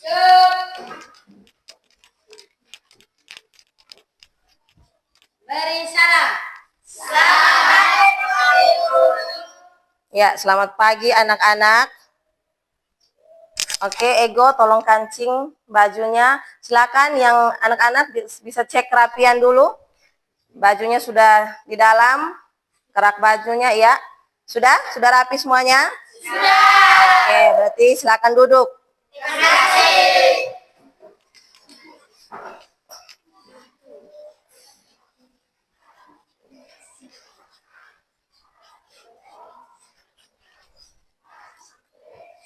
Beri salam. Ya, selamat pagi anak-anak. Oke, Ego tolong kancing bajunya. Silakan yang anak-anak bisa cek kerapian dulu. Bajunya sudah di dalam, kerak bajunya ya. Sudah? Sudah rapi semuanya? Sudah. Oke, berarti silakan duduk. Terima kasih.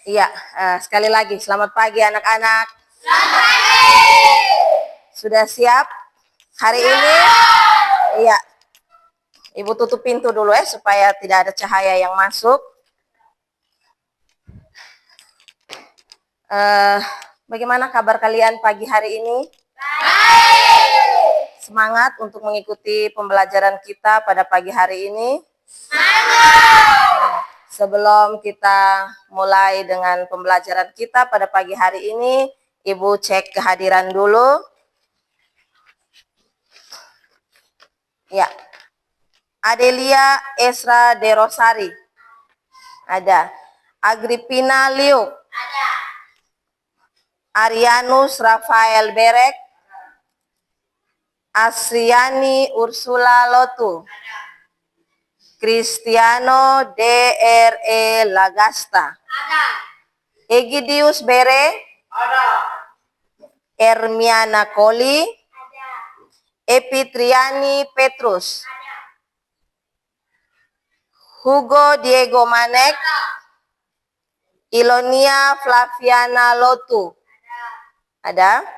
Iya, sekali lagi selamat pagi anak-anak. Selamat pagi. Sudah siap hari ini? Iya. Ibu tutup pintu dulu ya supaya tidak ada cahaya yang masuk. Bagaimana kabar kalian pagi hari ini? Baik. Semangat untuk mengikuti pembelajaran kita pada pagi hari ini. Semangat. Sebelum kita mulai dengan pembelajaran kita pada pagi hari ini, Ibu cek kehadiran dulu. Ya. Adelia Esra De Rosari. Ada. Agripina Liu. Ada. Arianus Rafael Berek. Asriani Ursula Lotu. Ada. Cristiano DRE Lagasta. Ada. Egidius Bere. Ada. Ermiana Koli. Ada. Epitriani Petrus. Ada. Hugo Diego Manek. Ada. Ilonia Flaviana Lotu. Ada. Ada.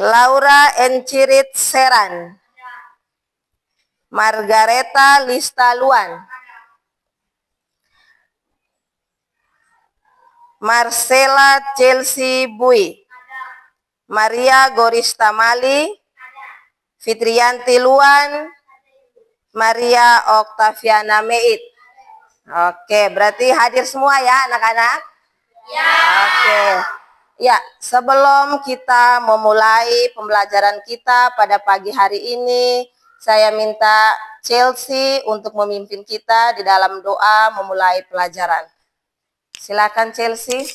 Laura Encirit Seran. Ada. Margareta Listaluan. Marcela Chelsea Bui. Ada. Maria Gorista Mali. Ada. Fitrianti Luan. Maria Oktaviana Meit. Oke, berarti hadir semua ya anak-anak? Ya. Oke. Ya, sebelum kita memulai pembelajaran kita pada pagi hari ini, saya minta Chelsea untuk memimpin kita di dalam doa memulai pelajaran. Silakan Chelsea.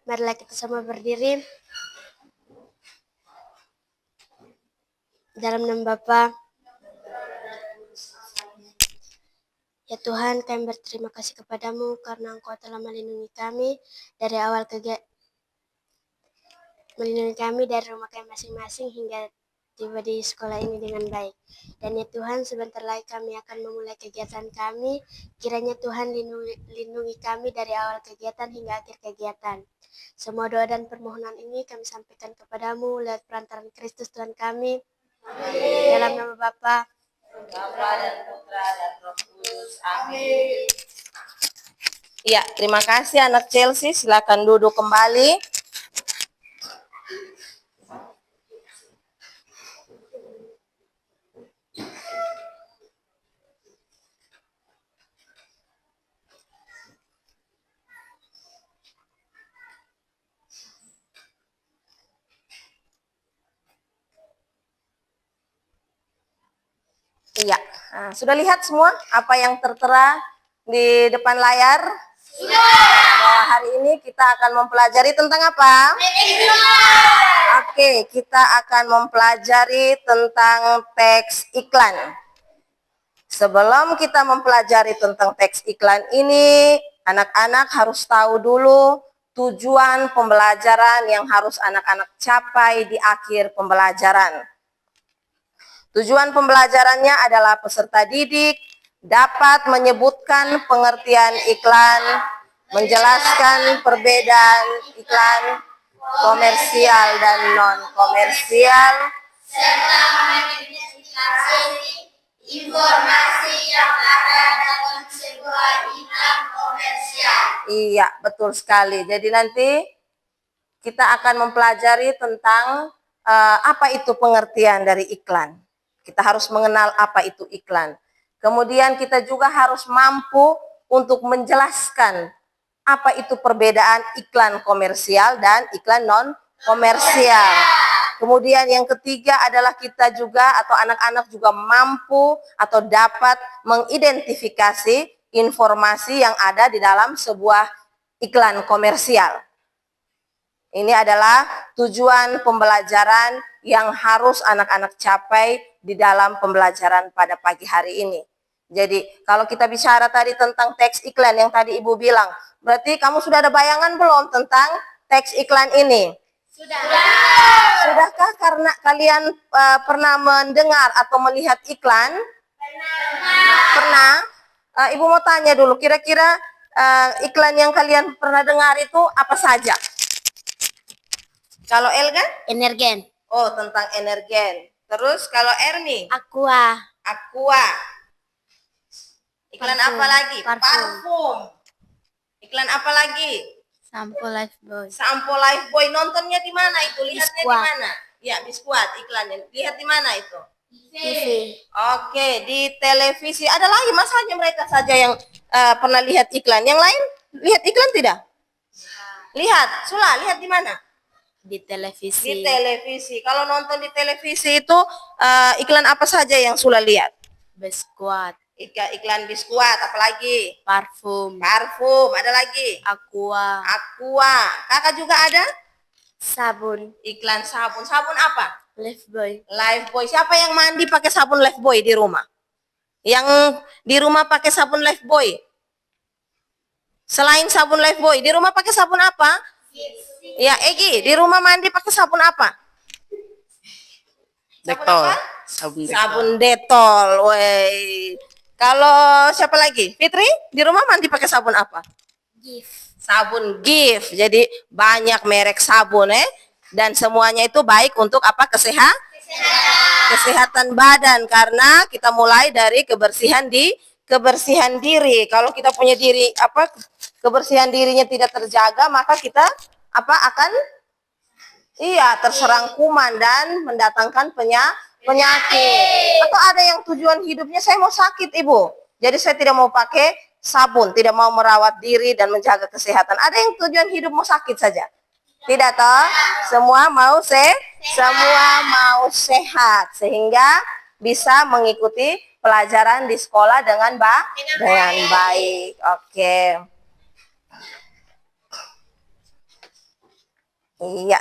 Marilah kita semua berdiri. Dalam nama Bapa. Ya Tuhan, kami berterima kasih kepadamu karena Engkau telah melindungi kami dari awal melindungi kami dari rumah kami masing-masing hingga tiba di sekolah ini dengan baik. Dan ya Tuhan, sebentar lagi kami akan memulai kegiatan kami. Kiranya Tuhan lindungi kami dari awal kegiatan hingga akhir kegiatan. Semua doa dan permohonan ini kami sampaikan kepadamu lewat perantaran Kristus Tuhan kami. Amin. Dalam nama Bapa, Bapa dan Putra dan Roh Kudus. Amin. Ya, terima kasih anak Chelsea. Silakan duduk kembali. Iya, nah, sudah lihat semua apa yang tertera di depan layar? Sudah. Nah, hari ini kita akan mempelajari tentang apa? Oke, kita akan mempelajari tentang teks iklan. Sebelum kita mempelajari tentang teks iklan ini, anak-anak harus tahu dulu tujuan pembelajaran yang harus anak-anak capai di akhir pembelajaran. Tujuan pembelajarannya adalah peserta didik dapat menyebutkan pengertian iklan, menjelaskan perbedaan iklan komersial dan non-komersial, serta mengidentifikasi informasi yang ada dalam sebuah iklan komersial. Iya, betul sekali. Jadi nanti kita akan mempelajari tentang apa itu pengertian dari iklan. Kita harus mengenal apa itu iklan. Kemudian kita juga harus mampu untuk menjelaskan apa itu perbedaan iklan komersial dan iklan non komersial. Kemudian yang ketiga adalah kita juga atau anak-anak juga mampu atau dapat mengidentifikasi informasi yang ada di dalam sebuah iklan komersial. Ini adalah tujuan pembelajaran yang harus anak-anak capai di dalam pembelajaran pada pagi hari ini. Jadi kalau kita bicara tadi tentang teks iklan yang tadi Ibu bilang, berarti kamu sudah ada bayangan belum tentang teks iklan ini? Sudah. Sudahkah karena kalian pernah mendengar atau melihat iklan? Pernah? Ibu mau tanya dulu, kira-kira iklan yang kalian pernah dengar itu apa saja? Kalau Elga? Energen. Oh, tentang energen. Terus kalau Ermi? Aqua. Aqua. Iklan Parfum. apa lagi? Parfum. Parfum. Iklan apa lagi? Sampo Lifebuoy. Sampo Lifebuoy. Nontonnya di mana itu? Lihatnya di Biskuat. mana? Ya, Biskuat iklannya. Lihat di mana itu? TV. Oke, di televisi. Ada lagi masanya mereka saja yang pernah lihat iklan. Yang lain lihat iklan tidak? Lihat. Sula, lihat di mana? Di televisi. Di televisi. Kalau nonton di televisi itu iklan apa saja yang Sula lihat? Biskuat. Iklan biskuat, apalagi? Parfum. Parfum, ada lagi? Aqua. Aqua. Kakak juga ada? Sabun. Iklan sabun. Sabun apa? Lifebuoy. Lifebuoy. Siapa yang mandi pakai sabun Lifebuoy di rumah? Yang di rumah pakai sabun Lifebuoy? Selain sabun Lifebuoy, di rumah pakai sabun apa? Ya, Egi, di rumah mandi pakai sabun apa? Dettol. Apa? Sabun Sabun Dettol. Wey. Kalau siapa lagi? Fitri, di rumah mandi pakai sabun apa? Gift. Sabun Gift. Jadi banyak merek sabun dan semuanya itu baik untuk apa? Kesehatan badan, karena kita mulai dari kebersihan diri. Kalau kita punya diri kebersihan dirinya tidak terjaga, maka kita akan terserang kuman dan mendatangkan penyakit. Atau ada yang tujuan hidupnya saya mau sakit, Ibu. Jadi saya tidak mau pakai sabun, tidak mau merawat diri dan menjaga kesehatan. Ada yang tujuan hidup mau sakit saja. Tidak toh? Semua mau sehat sehingga bisa mengikuti pelajaran di sekolah dengan baik. Oke. Iya.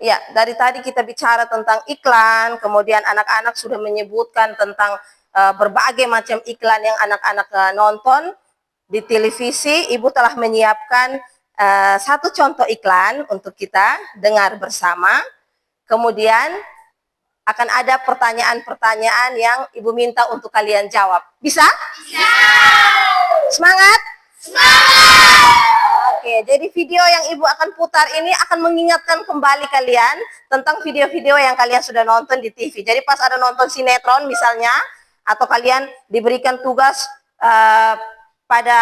Ya, dari tadi kita bicara tentang iklan, kemudian anak-anak sudah menyebutkan tentang berbagai macam iklan yang anak-anak nonton di televisi. Ibu telah menyiapkan satu contoh iklan untuk kita dengar bersama. Kemudian akan ada pertanyaan-pertanyaan yang Ibu minta untuk kalian jawab. Bisa? Bisa. Semangat? Semangat! Oke, jadi video yang Ibu akan putar ini akan mengingatkan kembali kalian tentang video-video yang kalian sudah nonton di TV. Jadi pas ada nonton sinetron misalnya, atau kalian diberikan tugas pada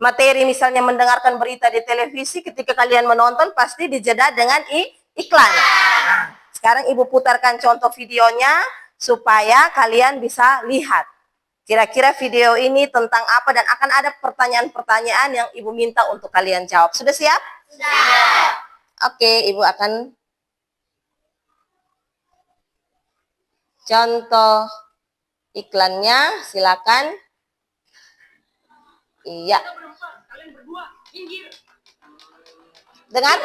materi misalnya mendengarkan berita di televisi, ketika kalian menonton pasti dijeda dengan iklan. Nah, sekarang Ibu putarkan contoh videonya supaya kalian bisa lihat. Kira-kira video ini tentang apa dan akan ada pertanyaan-pertanyaan yang Ibu minta untuk kalian jawab. Sudah siap? Sudah. Oke, Ibu akan contoh iklannya, silakan. Iya. Dengar?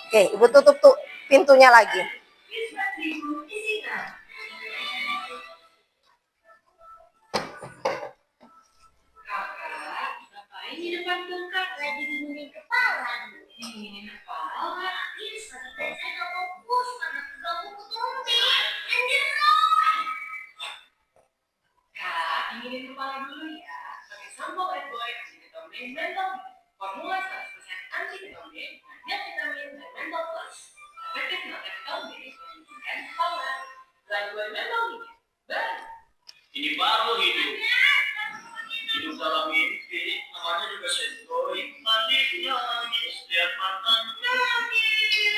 Oke, Ibu tutup pintunya lagi. Di depan kulkas lagi dinginin kepala. Dinginin kepala? Ini saya gak fokus karena ganggu ketombe. Kak, dinginin kepala dulu ya. Pakai sampo Lifebuoy anti-ketombe mental. Formula 100% anti-ketombe, banyak vitamin dan mental plus. Efektif melakukan ketombe dan menjadikan kepala. Lifebuoy mental ini baru. Ini baru hidup. Hidup dalam mimpi, namanya juga sentoy. Manisnya setiap makan nangis.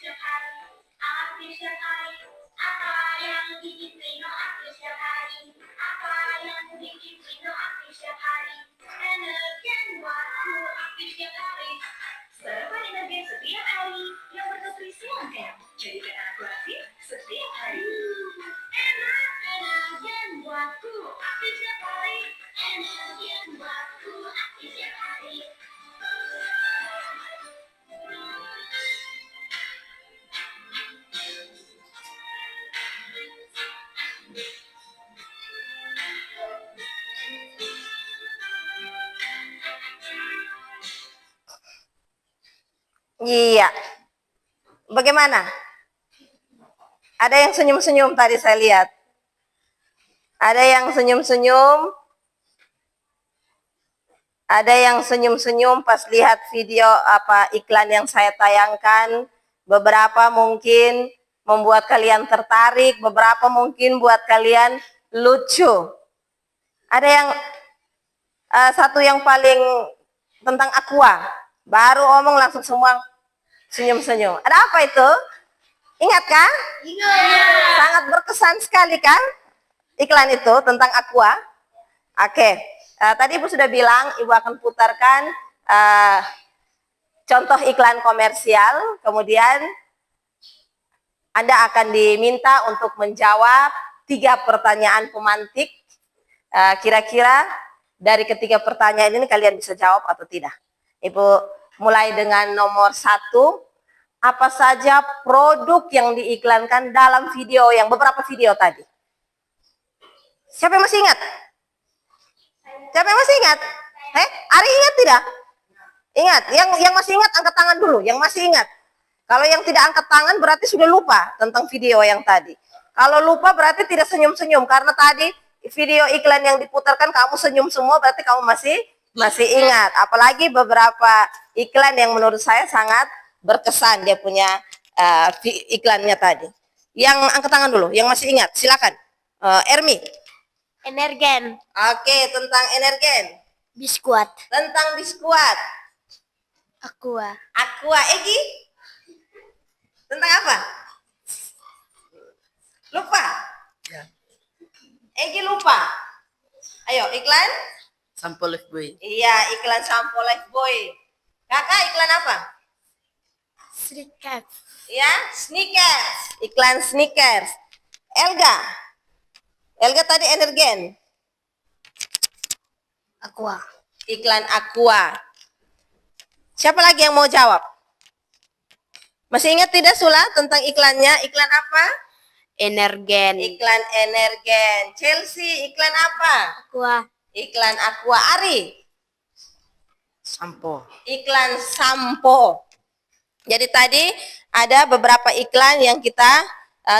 setiap hari. Aktif setiap hari. Apa yang bikin Rino aktif setiap hari? Apa yang bikin Rino aktif setiap hari? Energen waktu aktif setiap hari. Sarapan energen setiap hari yang bernutrisi lengkap. Jadikan anakku aktif setiap hari. Enak energen waktu aktif setiap hari. Energen waktu aktif setiap hari. Iya. Bagaimana? Ada yang senyum-senyum tadi saya lihat. Ada yang senyum-senyum. Ada yang senyum-senyum pas lihat video iklan yang saya tayangkan. Beberapa mungkin membuat kalian tertarik, beberapa mungkin buat kalian lucu. Ada yang satu yang paling tentang aqua. Baru omong langsung semua senyum-senyum. Ada apa itu? Ingat kan? Ingat. Sangat berkesan sekali kan? Iklan itu tentang aqua. Oke. Tadi Ibu sudah bilang, Ibu akan putarkan contoh iklan komersial. Kemudian Anda akan diminta untuk menjawab 3 pertanyaan pemantik. Kira-kira dari ketiga pertanyaan ini kalian bisa jawab atau tidak? Ibu mulai dengan nomor 1. Apa saja produk yang diiklankan dalam video yang beberapa video tadi? Siapa yang masih ingat? Siapa yang masih ingat? Ari ingat tidak? Ingat. Yang masih ingat angkat tangan dulu. Yang masih ingat. Kalau yang tidak angkat tangan berarti sudah lupa tentang video yang tadi. Kalau lupa berarti tidak senyum-senyum karena tadi video iklan yang diputarkan kamu senyum semua berarti kamu masih ingat. Apalagi beberapa iklan yang menurut saya sangat berkesan dia punya iklannya tadi. Yang angkat tangan dulu, yang masih ingat, silakan. Ermi. Energen. Oke, tentang energen. Biskuat. Tentang biskuat. Aqua. Aqua. Egi. Tentang apa? Lupa. Egi lupa. Ayo, iklan. Sampo Lifebuoy. Iya, iklan sampo Lifebuoy. Kakak iklan apa? Snickers. Ya, Snickers. Iklan Snickers. Elga. Elga tadi energen. Aqua. Iklan Aqua. Siapa lagi yang mau jawab? Masih ingat tidak Sula tentang iklannya? Iklan apa? Energen. Iklan energen. Chelsea, iklan apa? Aqua. Iklan Aqua. Ari. Sampo. Iklan sampo. Jadi tadi ada beberapa iklan yang kita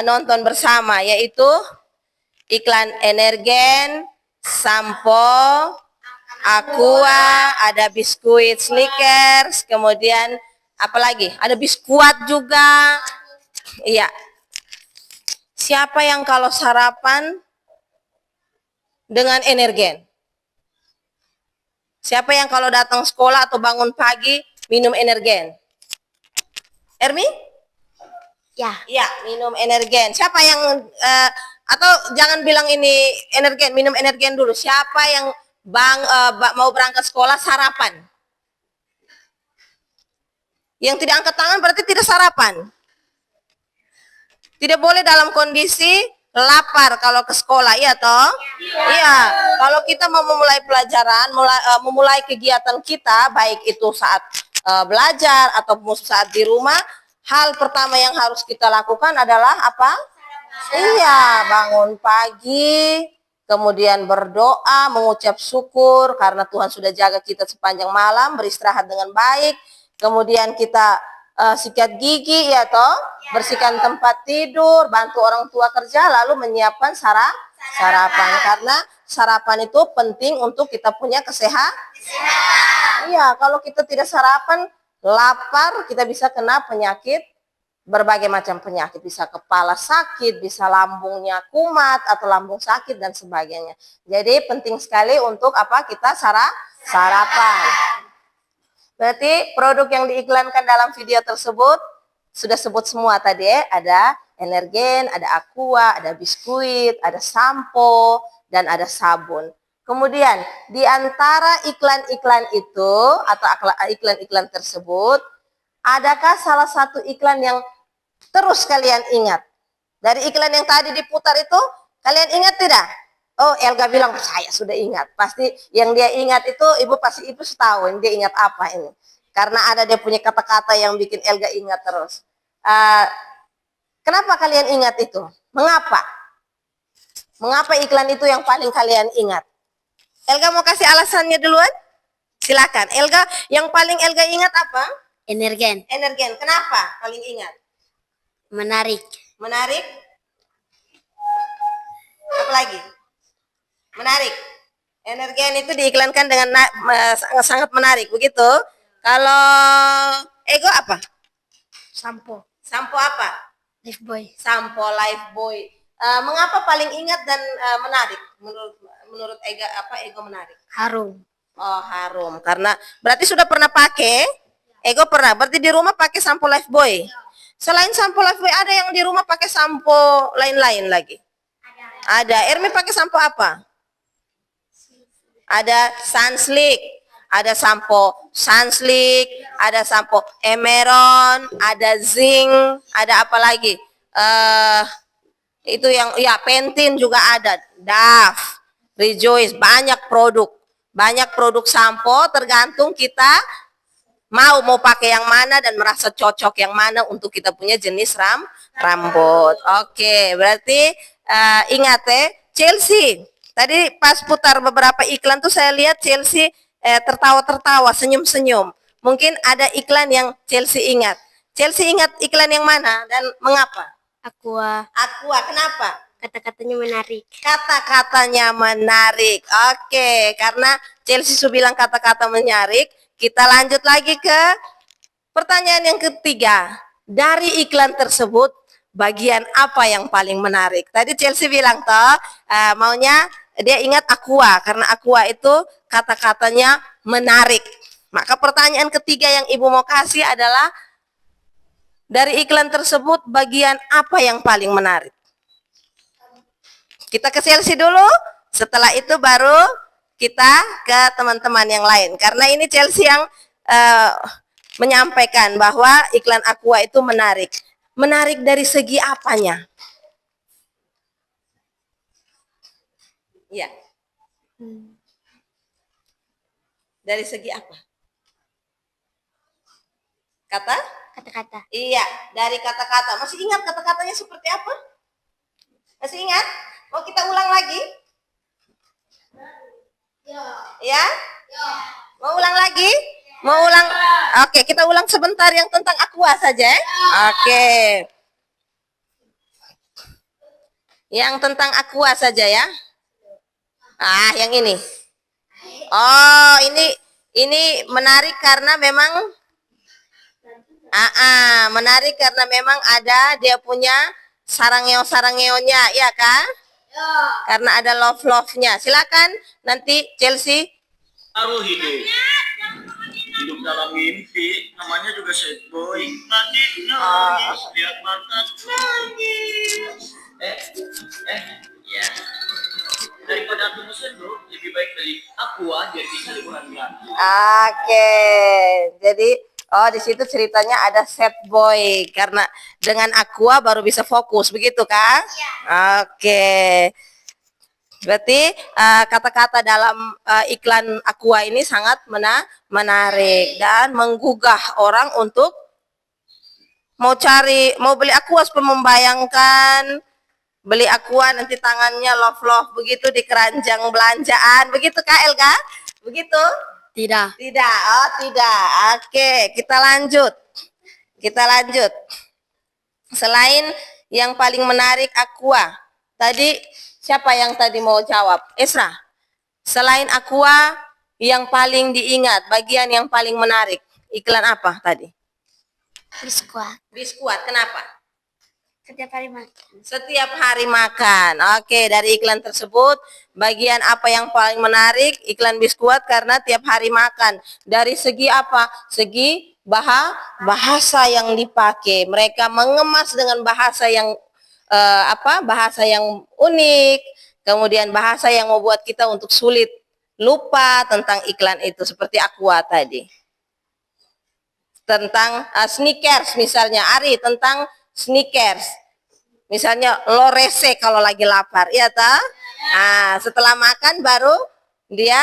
nonton bersama, yaitu iklan energen, sampo, Aqua, ada biskuit Snickers, kemudian apa lagi? Ada biskuat juga. Iya. Siapa yang kalau sarapan dengan energen? Siapa yang kalau datang sekolah atau bangun pagi minum energen? Ermi? Ya. Iya, minum energen. Siapa yang atau jangan bilang ini energen, minum energen dulu. Siapa yang mau berangkat sekolah sarapan? Yang tidak angkat tangan berarti tidak sarapan. Tidak boleh dalam kondisi lapar kalau ke sekolah, iya toh? Iya. Kalau kita mau memulai pelajaran, memulai kegiatan kita, baik itu saat belajar atau saat di rumah, hal pertama yang harus kita lakukan adalah apa? Iya, bangun pagi, kemudian berdoa, mengucap syukur karena Tuhan sudah jaga kita sepanjang malam, beristirahat dengan baik, kemudian kita sikat gigi, ya toh, bersihkan tempat tidur, bantu orang tua kerja, lalu menyiapkan sarapan karena sarapan itu penting untuk kita punya kesehatan. Iya, kalau kita tidak sarapan, lapar, kita bisa kena penyakit, berbagai macam penyakit, bisa kepala sakit, bisa lambungnya kumat atau lambung sakit dan sebagainya. Jadi penting sekali untuk apa? Kita sarapan. Berarti produk yang diiklankan dalam video tersebut sudah sebut semua tadi ya, ada Energen, ada Aqua, ada biskuit, ada sampo, dan ada sabun. Kemudian di antara iklan-iklan itu atau iklan-iklan tersebut, adakah salah satu iklan yang terus kalian ingat? Dari iklan yang tadi diputar itu, kalian ingat tidak? Oh, Elga bilang, saya sudah ingat. Pasti yang dia ingat itu, ibu tahu dia ingat apa ini. Karena ada dia punya kata-kata yang bikin Elga ingat terus. Kenapa kalian ingat itu? Mengapa? Mengapa iklan itu yang paling kalian ingat? Elga mau kasih alasannya duluan? Silakan. Elga, yang paling Elga ingat apa? Energen, Energen. Kenapa paling ingat? menarik. Menarik? Apa lagi? Menarik. Energen itu diiklankan dengan sangat menarik, begitu? Kalau Ego apa? Sampo, Sampo apa? Lifebuoy. Sampo Lifebuoy. Mengapa paling ingat dan menarik? Menurut Ego menarik? Harum. Oh, harum. Karena berarti sudah pernah pakai? Ego pernah. Berarti di rumah pakai sampo Lifebuoy. Selain sampo Lifebuoy, ada yang di rumah pakai sampo lain-lain lagi? Ada. Ermi pakai sampo apa? Ada Sunslick, ada sampo Sunslick, ada sampo Emeron, ada Zinc, ada apa lagi? Itu yang ya Pantene juga ada, Dove, Rejoice, banyak produk sampo, tergantung kita mau pakai yang mana dan merasa cocok yang mana untuk kita punya jenis rambut. Oke, berarti ingat ya, Chelsea. Tadi pas putar beberapa iklan tuh saya lihat Chelsea tertawa-tertawa, senyum-senyum. Mungkin ada iklan yang Chelsea ingat. Chelsea ingat iklan yang mana dan mengapa? Aqua, Kenapa? kata-katanya menarik. Kata-katanya menarik. Oke, karena Chelsea sudah bilang kata-kata menarik, kita lanjut lagi ke pertanyaan yang ketiga. Dari iklan tersebut, bagian apa yang paling menarik? Tadi Chelsea bilang toh, maunya dia ingat Aqua, karena Aqua itu kata-katanya menarik. Maka pertanyaan ketiga yang ibu mau kasih adalah, dari iklan tersebut, bagian apa yang paling menarik? Kita ke Chelsea dulu, setelah itu baru kita ke teman-teman yang lain. Karena ini Chelsea yang menyampaikan bahwa iklan Aqua itu menarik. Menarik dari segi apanya? Iya. Dari segi apa? Kata-kata. Iya, dari kata-kata. Masih ingat kata-katanya seperti apa? Masih ingat? Mau kita ulang lagi? Ya? Mau ulang lagi? Mau ulang? Oke, kita ulang sebentar yang tentang Aqua saja. Oke. Yang tentang Aqua saja ya. Yang ini. Oh, ini menarik karena memang menarik karena memang ada dia punya sarangeo-sarangeonya, ya kan? Karena ada love-nya. Silakan nanti Chelsea. Baru hidup dalam mimpi, namanya juga sad boy. Nangis, lihat mantan nangis. Ya. Daripada aku musuh bro, lebih baik beli Aqua biar bisa liburan gratis. Oke, jadi di situ ceritanya ada sad boy karena dengan Aqua baru bisa fokus, begitu kan? Oke. Berarti kata-kata dalam iklan Aqua ini sangat menarik dan menggugah orang untuk mau beli Aqua supaya membayangkan beli Aqua nanti tangannya love begitu di keranjang belanjaan, begitu Kak Elga? Begitu? Tidak. Tidak. Oh, tidak. Oke, kita lanjut. Selain yang paling menarik Aqua, tadi siapa yang tadi mau jawab? Esra. Selain Aqua, yang paling diingat, bagian yang paling menarik, iklan apa tadi? Biskuat. Kenapa? Setiap hari makan. Oke, dari iklan tersebut, bagian apa yang paling menarik? Iklan biskuat karena tiap hari makan. Dari segi apa? Segi bahasa yang dipakai. Mereka mengemas dengan bahasa yang bahasa yang unik, kemudian bahasa yang membuat kita untuk sulit lupa tentang iklan itu, seperti Aqua tadi. Tentang sneakers misalnya, Ari tentang sneakers. Misalnya lo rese kalau lagi lapar, ya ta? Nah, setelah makan baru dia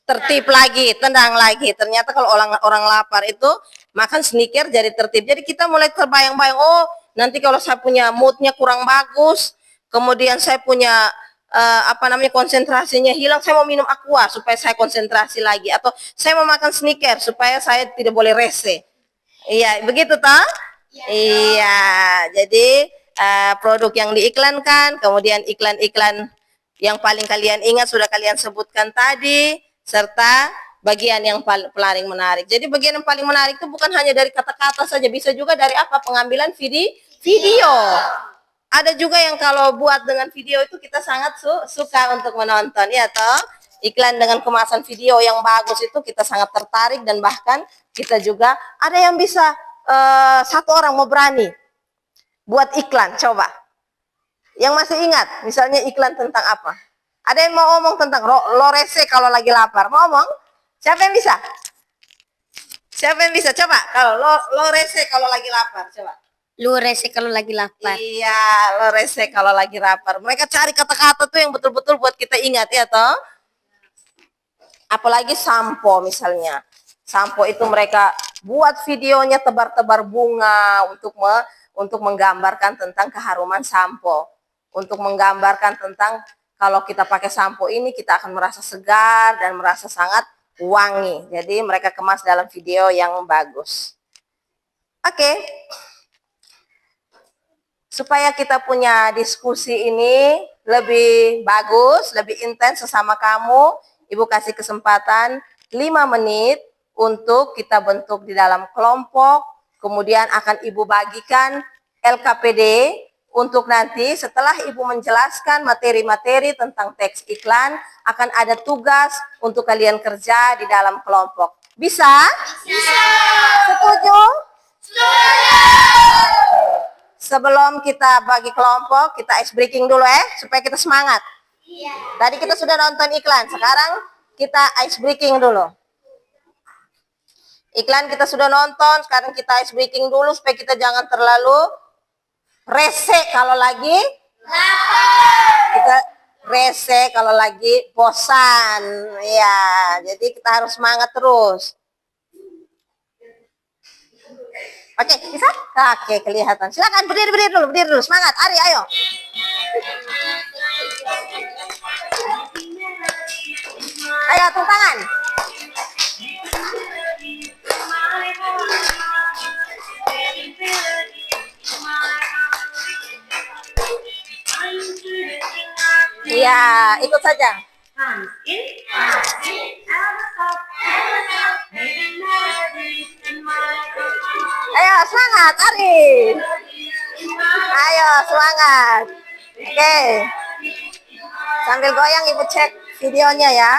tertib lagi, tenang lagi. Ternyata kalau orang lapar itu makan sneaker jadi tertib. Jadi kita mulai terbayang-bayang, oh nanti kalau saya punya moodnya kurang bagus, kemudian saya punya konsentrasinya hilang, saya mau minum Aqua supaya saya konsentrasi lagi, atau saya mau makan sneaker supaya saya tidak boleh rese. Iya, begitu toh? Iya, jadi produk yang diiklankan, kemudian iklan-iklan yang paling kalian ingat sudah kalian sebutkan tadi, serta bagian yang paling menarik. Jadi bagian yang paling menarik itu bukan hanya dari kata-kata saja, bisa juga dari pengambilan video. Ada juga yang kalau buat dengan video itu kita sangat suka untuk menonton, ya toh? Iklan dengan kemasan video yang bagus itu kita sangat tertarik, dan bahkan kita juga ada yang bisa satu orang mau berani buat iklan, coba. Yang masih ingat, misalnya iklan tentang apa? Ada yang mau ngomong tentang lo rese kalau lagi lapar? Mau ngomong? Siapa yang bisa? Siapa yang bisa? Coba, kalau lo rese kalau lagi lapar, coba. Lu rese kalau lagi lapar. Iya, lo rese kalau lagi lapar. Mereka cari kata-kata tuh yang betul-betul buat kita ingat, ya toh? Apalagi sampo misalnya. Sampo itu mereka buat videonya tebar-tebar bunga untuk menggambarkan tentang keharuman sampo. Untuk menggambarkan tentang kalau kita pakai sampo ini kita akan merasa segar dan merasa sangat wangi. Jadi mereka kemas dalam video yang bagus. Oke. Supaya kita punya diskusi ini lebih bagus, lebih intens sesama kamu, Ibu kasih kesempatan 5 menit untuk kita bentuk di dalam kelompok, kemudian akan Ibu bagikan LKPD untuk nanti setelah Ibu menjelaskan materi-materi tentang teks iklan, akan ada tugas untuk kalian kerja di dalam kelompok. Bisa? Bisa. Setuju? Setuju. Sebelum kita bagi kelompok, kita ice breaking dulu supaya kita semangat. Iya. Tadi kita sudah nonton iklan, sekarang kita ice breaking dulu. Iklan kita sudah nonton, sekarang kita ice breaking dulu supaya kita jangan terlalu rese kalau lagi lapar. Kita rese kalau lagi bosan. Ya, jadi kita harus semangat terus. Oke, bisa? Oke, kelihatan. Silakan berdiri dulu, semangat. Ari, ayo. Ayo, tepuk tangan. Iya, ikut saja. Ayo, semangat, Ari. Ayo, semangat. Oke. Sambil goyang, Ibu cek videonya ya.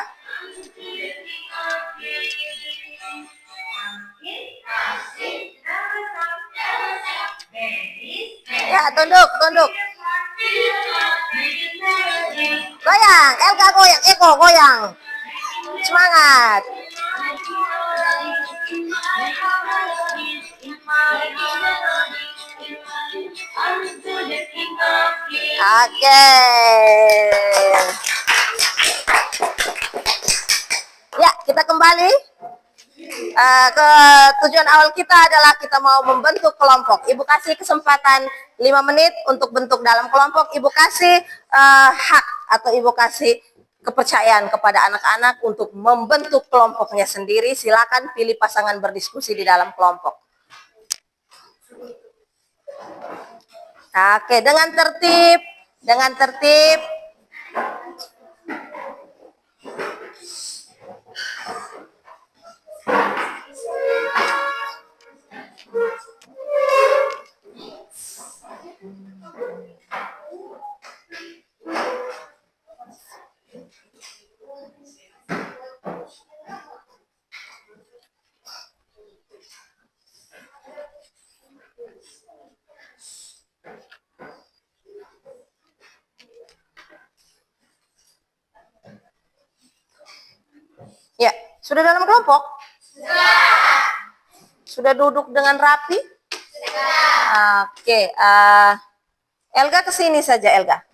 Ya, tunduk. Goyang, Elga goyang, Eko goyang. Semangat. Oke. Ya, kita kembali. Ke tujuan awal kita adalah kita mau membentuk kelompok. Ibu kasih kesempatan 5 menit untuk bentuk dalam kelompok. Ibu kasih hak atau Ibu kasih kepercayaan kepada anak-anak untuk membentuk kelompoknya sendiri. Silakan pilih pasangan berdiskusi di dalam kelompok. Oke, dengan tertib. Sudah dalam kelompok? Sudah duduk dengan rapi? Oke, Elga ke sini saja, Elga.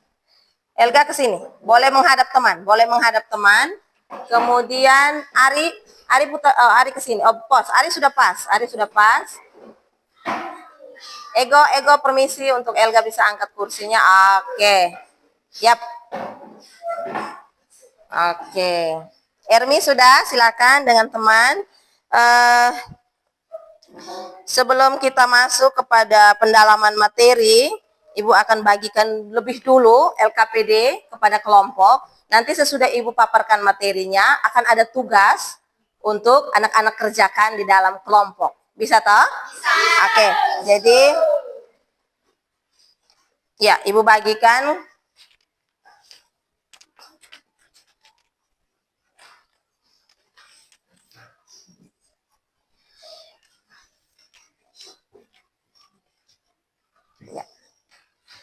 Elga ke sini. Boleh menghadap teman, boleh menghadap teman. Kemudian Ari putar, Ari ke sini. Oh, pos. Ari sudah pas. Ari sudah pas. Ego permisi untuk Elga bisa angkat kursinya. Oke. Yap. Oke. Ermi sudah, silakan dengan teman. Sebelum kita masuk kepada pendalaman materi, Ibu akan bagikan lebih dulu LKPD kepada kelompok. Nanti sesudah Ibu paparkan materinya, akan ada tugas untuk anak-anak kerjakan di dalam kelompok. Bisa toh? Bisa. Oke, jadi ya, Ibu bagikan. Ya.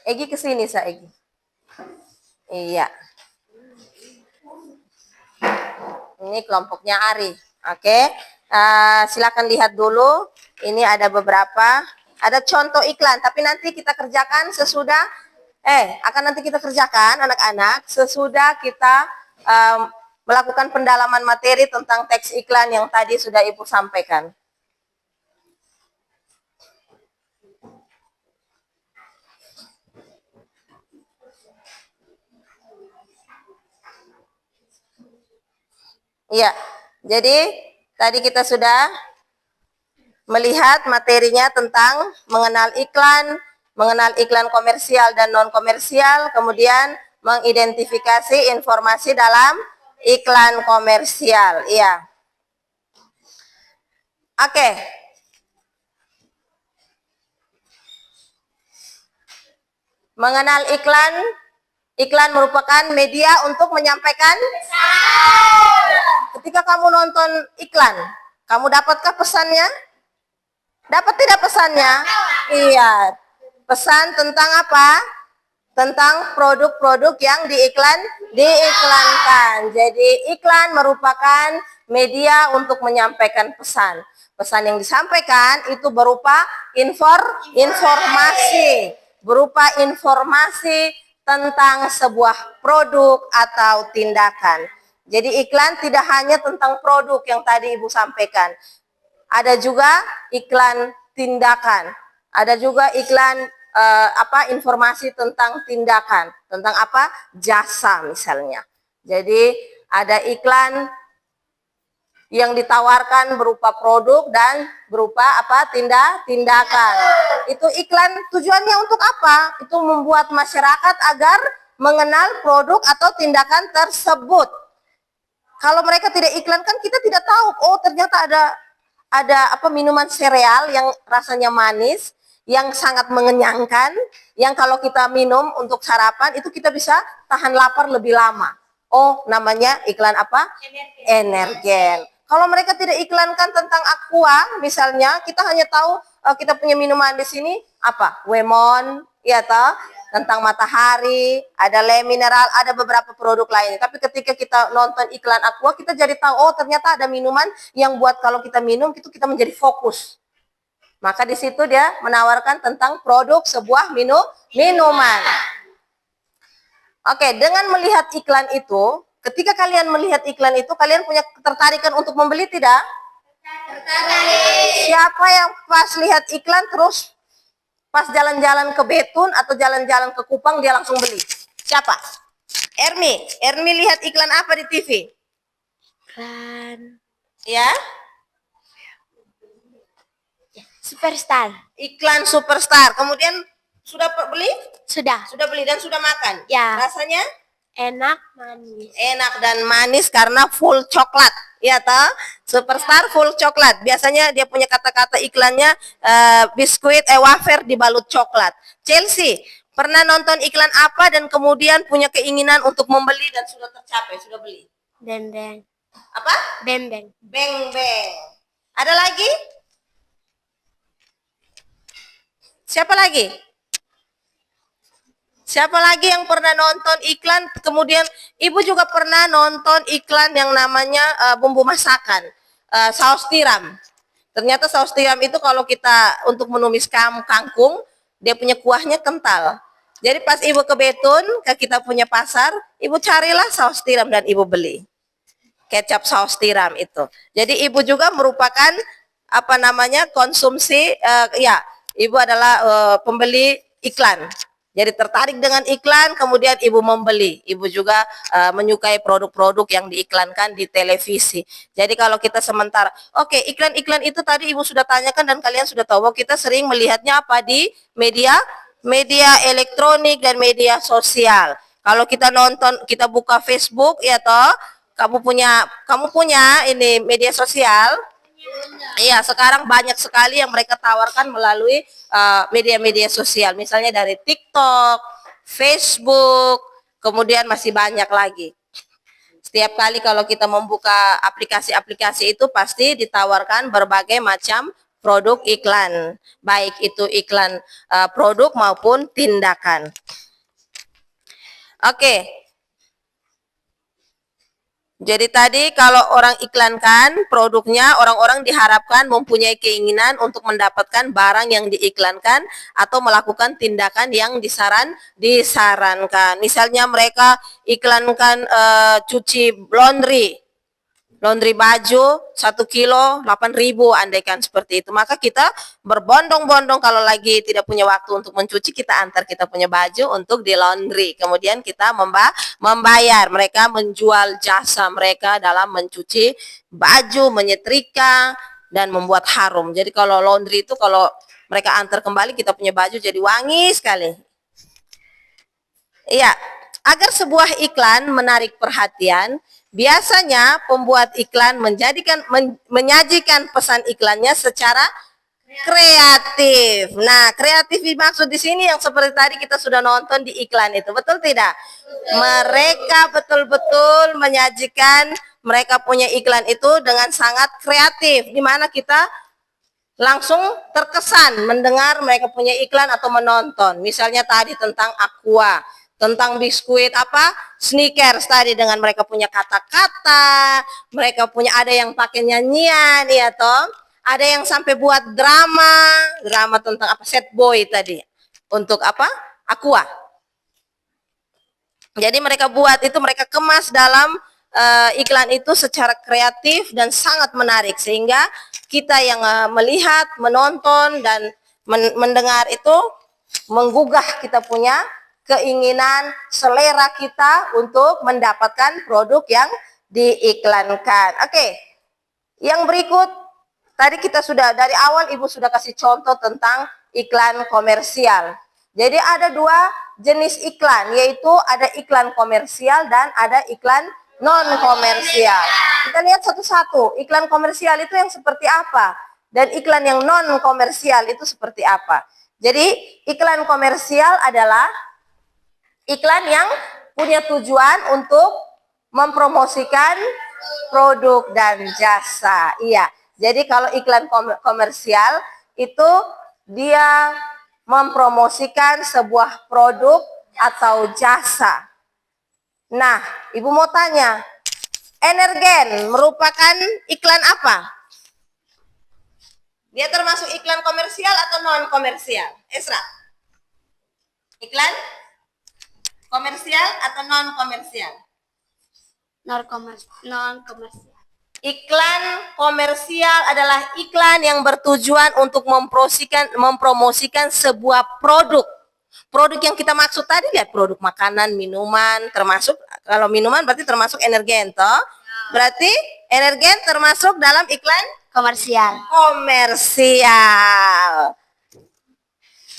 Egi ke sini, Sa Egi. Iya. Ini kelompoknya Ari. Oke. Silakan lihat dulu. Ini ada beberapa. Ada contoh iklan, tapi nanti kita kerjakan sesudah akan nanti kita kerjakan anak-anak sesudah kita melakukan pendalaman materi tentang teks iklan yang tadi sudah Ibu sampaikan. Iya, jadi tadi kita sudah melihat materinya tentang mengenal iklan komersial dan non-komersial, kemudian mengidentifikasi informasi dalam iklan komersial. Iya. Oke. Mengenal iklan merupakan media untuk menyampaikan pesan. Ketika kamu nonton iklan, kamu dapatkah pesannya? Dapat tidak pesannya? Iya. Pesan tentang apa? Tentang produk-produk yang diiklankan. Jadi iklan merupakan media untuk menyampaikan pesan. Pesan yang disampaikan itu berupa informasi. Berupa informasi tentang sebuah produk atau tindakan. Jadi iklan tidak hanya tentang produk yang tadi Ibu sampaikan. Ada juga iklan tindakan. Ada juga iklan informasi tentang tindakan. Tentang apa? Jasa misalnya. Jadi ada iklan yang ditawarkan berupa produk dan berupa apa? Tindakan. Itu iklan tujuannya untuk apa? Itu membuat masyarakat agar mengenal produk atau tindakan tersebut. Kalau mereka tidak iklankan, kita tidak tahu. Oh, ternyata ada minuman sereal yang rasanya manis, yang sangat mengenyangkan, yang kalau kita minum untuk sarapan itu kita bisa tahan lapar lebih lama. Oh, namanya iklan apa? Energen. Kalau mereka tidak iklankan tentang aqua, misalnya, kita hanya tahu kita punya minuman di sini apa? Wemon, ya toh? Tentang matahari, ada Le Mineral, ada beberapa produk lainnya. Tapi ketika kita nonton iklan aqua, kita jadi tahu, oh ternyata ada minuman yang buat kalau kita minum itu kita menjadi fokus. Maka di situ dia menawarkan tentang produk sebuah minuman. Oke, dengan melihat iklan itu, ketika kalian melihat iklan itu, kalian punya ketertarikan untuk membeli tidak? Tertarik. Siapa yang pas lihat iklan terus pas jalan-jalan ke Betun atau jalan-jalan ke Kupang dia langsung beli? Siapa? Ermi lihat iklan apa di TV? Iklan Ya? Superstar. Iklan Superstar. Kemudian sudah beli? Sudah. Sudah beli dan sudah makan? Ya. Rasanya? Enak, manis. Enak dan manis karena full coklat. Ya toh? Superstar full coklat. Biasanya dia punya kata-kata iklannya biskuit wafer dibalut coklat. Chelsea, pernah nonton iklan apa dan kemudian punya keinginan untuk membeli dan sudah tercapai, sudah beli? Beng-beng. Apa? Beng-beng. Beng-beng. Ada lagi? Siapa lagi? Siapa lagi yang pernah nonton iklan? Kemudian Ibu juga pernah nonton iklan yang namanya bumbu masakan, saus tiram. Ternyata saus tiram itu kalau kita untuk menumis kangkung, dia punya kuahnya kental. Jadi pas Ibu ke Betun, ke kita punya pasar, Ibu carilah saus tiram dan Ibu beli. Kecap saus tiram itu. Jadi Ibu juga merupakan konsumsi, Ibu adalah pembeli iklan. Jadi tertarik dengan iklan, kemudian Ibu membeli. Ibu juga menyukai produk-produk yang diiklankan di televisi. Jadi kalau kita sementara, iklan-iklan itu tadi Ibu sudah tanyakan dan kalian sudah tahu bahwa kita sering melihatnya apa di media elektronik dan media sosial. Kalau kita nonton, kita buka Facebook, ya toh, kamu punya ini media sosial. Iya, sekarang banyak sekali yang mereka tawarkan melalui media-media sosial, misalnya dari TikTok, Facebook, kemudian masih banyak lagi. Setiap kali kalau kita membuka aplikasi-aplikasi itu pasti ditawarkan berbagai macam produk iklan, baik itu iklan produk maupun tindakan. Jadi tadi kalau orang iklankan produknya, orang-orang diharapkan mempunyai keinginan untuk mendapatkan barang yang diiklankan atau melakukan tindakan yang disarankan. Misalnya mereka iklankan cuci laundry baju 1 kilo 8.000, andaikan seperti itu, maka kita berbondong-bondong kalau lagi tidak punya waktu untuk mencuci, kita antar kita punya baju untuk di laundry, kemudian kita membayar, mereka menjual jasa mereka dalam mencuci baju, menyetrika dan membuat harum. Jadi kalau laundry itu kalau mereka antar kembali kita punya baju jadi wangi sekali. Iya, agar sebuah iklan menarik perhatian, biasanya pembuat iklan menyajikan pesan iklannya secara kreatif. Nah, kreatif dimaksud di sini yang seperti tadi kita sudah nonton di iklan itu, betul tidak? Mereka betul-betul menyajikan, mereka punya iklan itu dengan sangat kreatif, di mana kita langsung terkesan mendengar mereka punya iklan atau menonton. Misalnya tadi tentang Aqua, tentang biskuit Snickers tadi, dengan mereka punya kata-kata, mereka punya ada yang pakai nyanyian, ya toh, ada yang sampai buat drama tentang Set Boy tadi untuk Aqua. Jadi mereka buat itu, mereka kemas dalam iklan itu secara kreatif dan sangat menarik, sehingga kita yang melihat, menonton dan mendengar itu menggugah kita punya keinginan, selera kita untuk mendapatkan produk yang diiklankan. Yang berikut tadi kita sudah dari awal Ibu sudah kasih contoh tentang iklan komersial. Jadi ada 2 jenis iklan, yaitu ada iklan komersial dan ada iklan non komersial. Kita lihat satu-satu, iklan komersial itu yang seperti apa dan iklan yang non komersial itu seperti apa. Jadi iklan komersial adalah iklan yang punya tujuan untuk mempromosikan produk dan jasa. Iya. Jadi kalau iklan komersial itu dia mempromosikan sebuah produk atau jasa. Nah, Ibu mau tanya, Energen merupakan iklan apa? Dia termasuk iklan komersial atau non komersial? Esra? Iklan komersial atau non komersial? Non komersial. Iklan komersial adalah iklan yang bertujuan untuk mempromosikan sebuah produk. Produk yang kita maksud tadi, lihat, produk makanan, minuman, termasuk kalau minuman berarti termasuk Energen toh? Berarti Energen termasuk dalam iklan Komersial.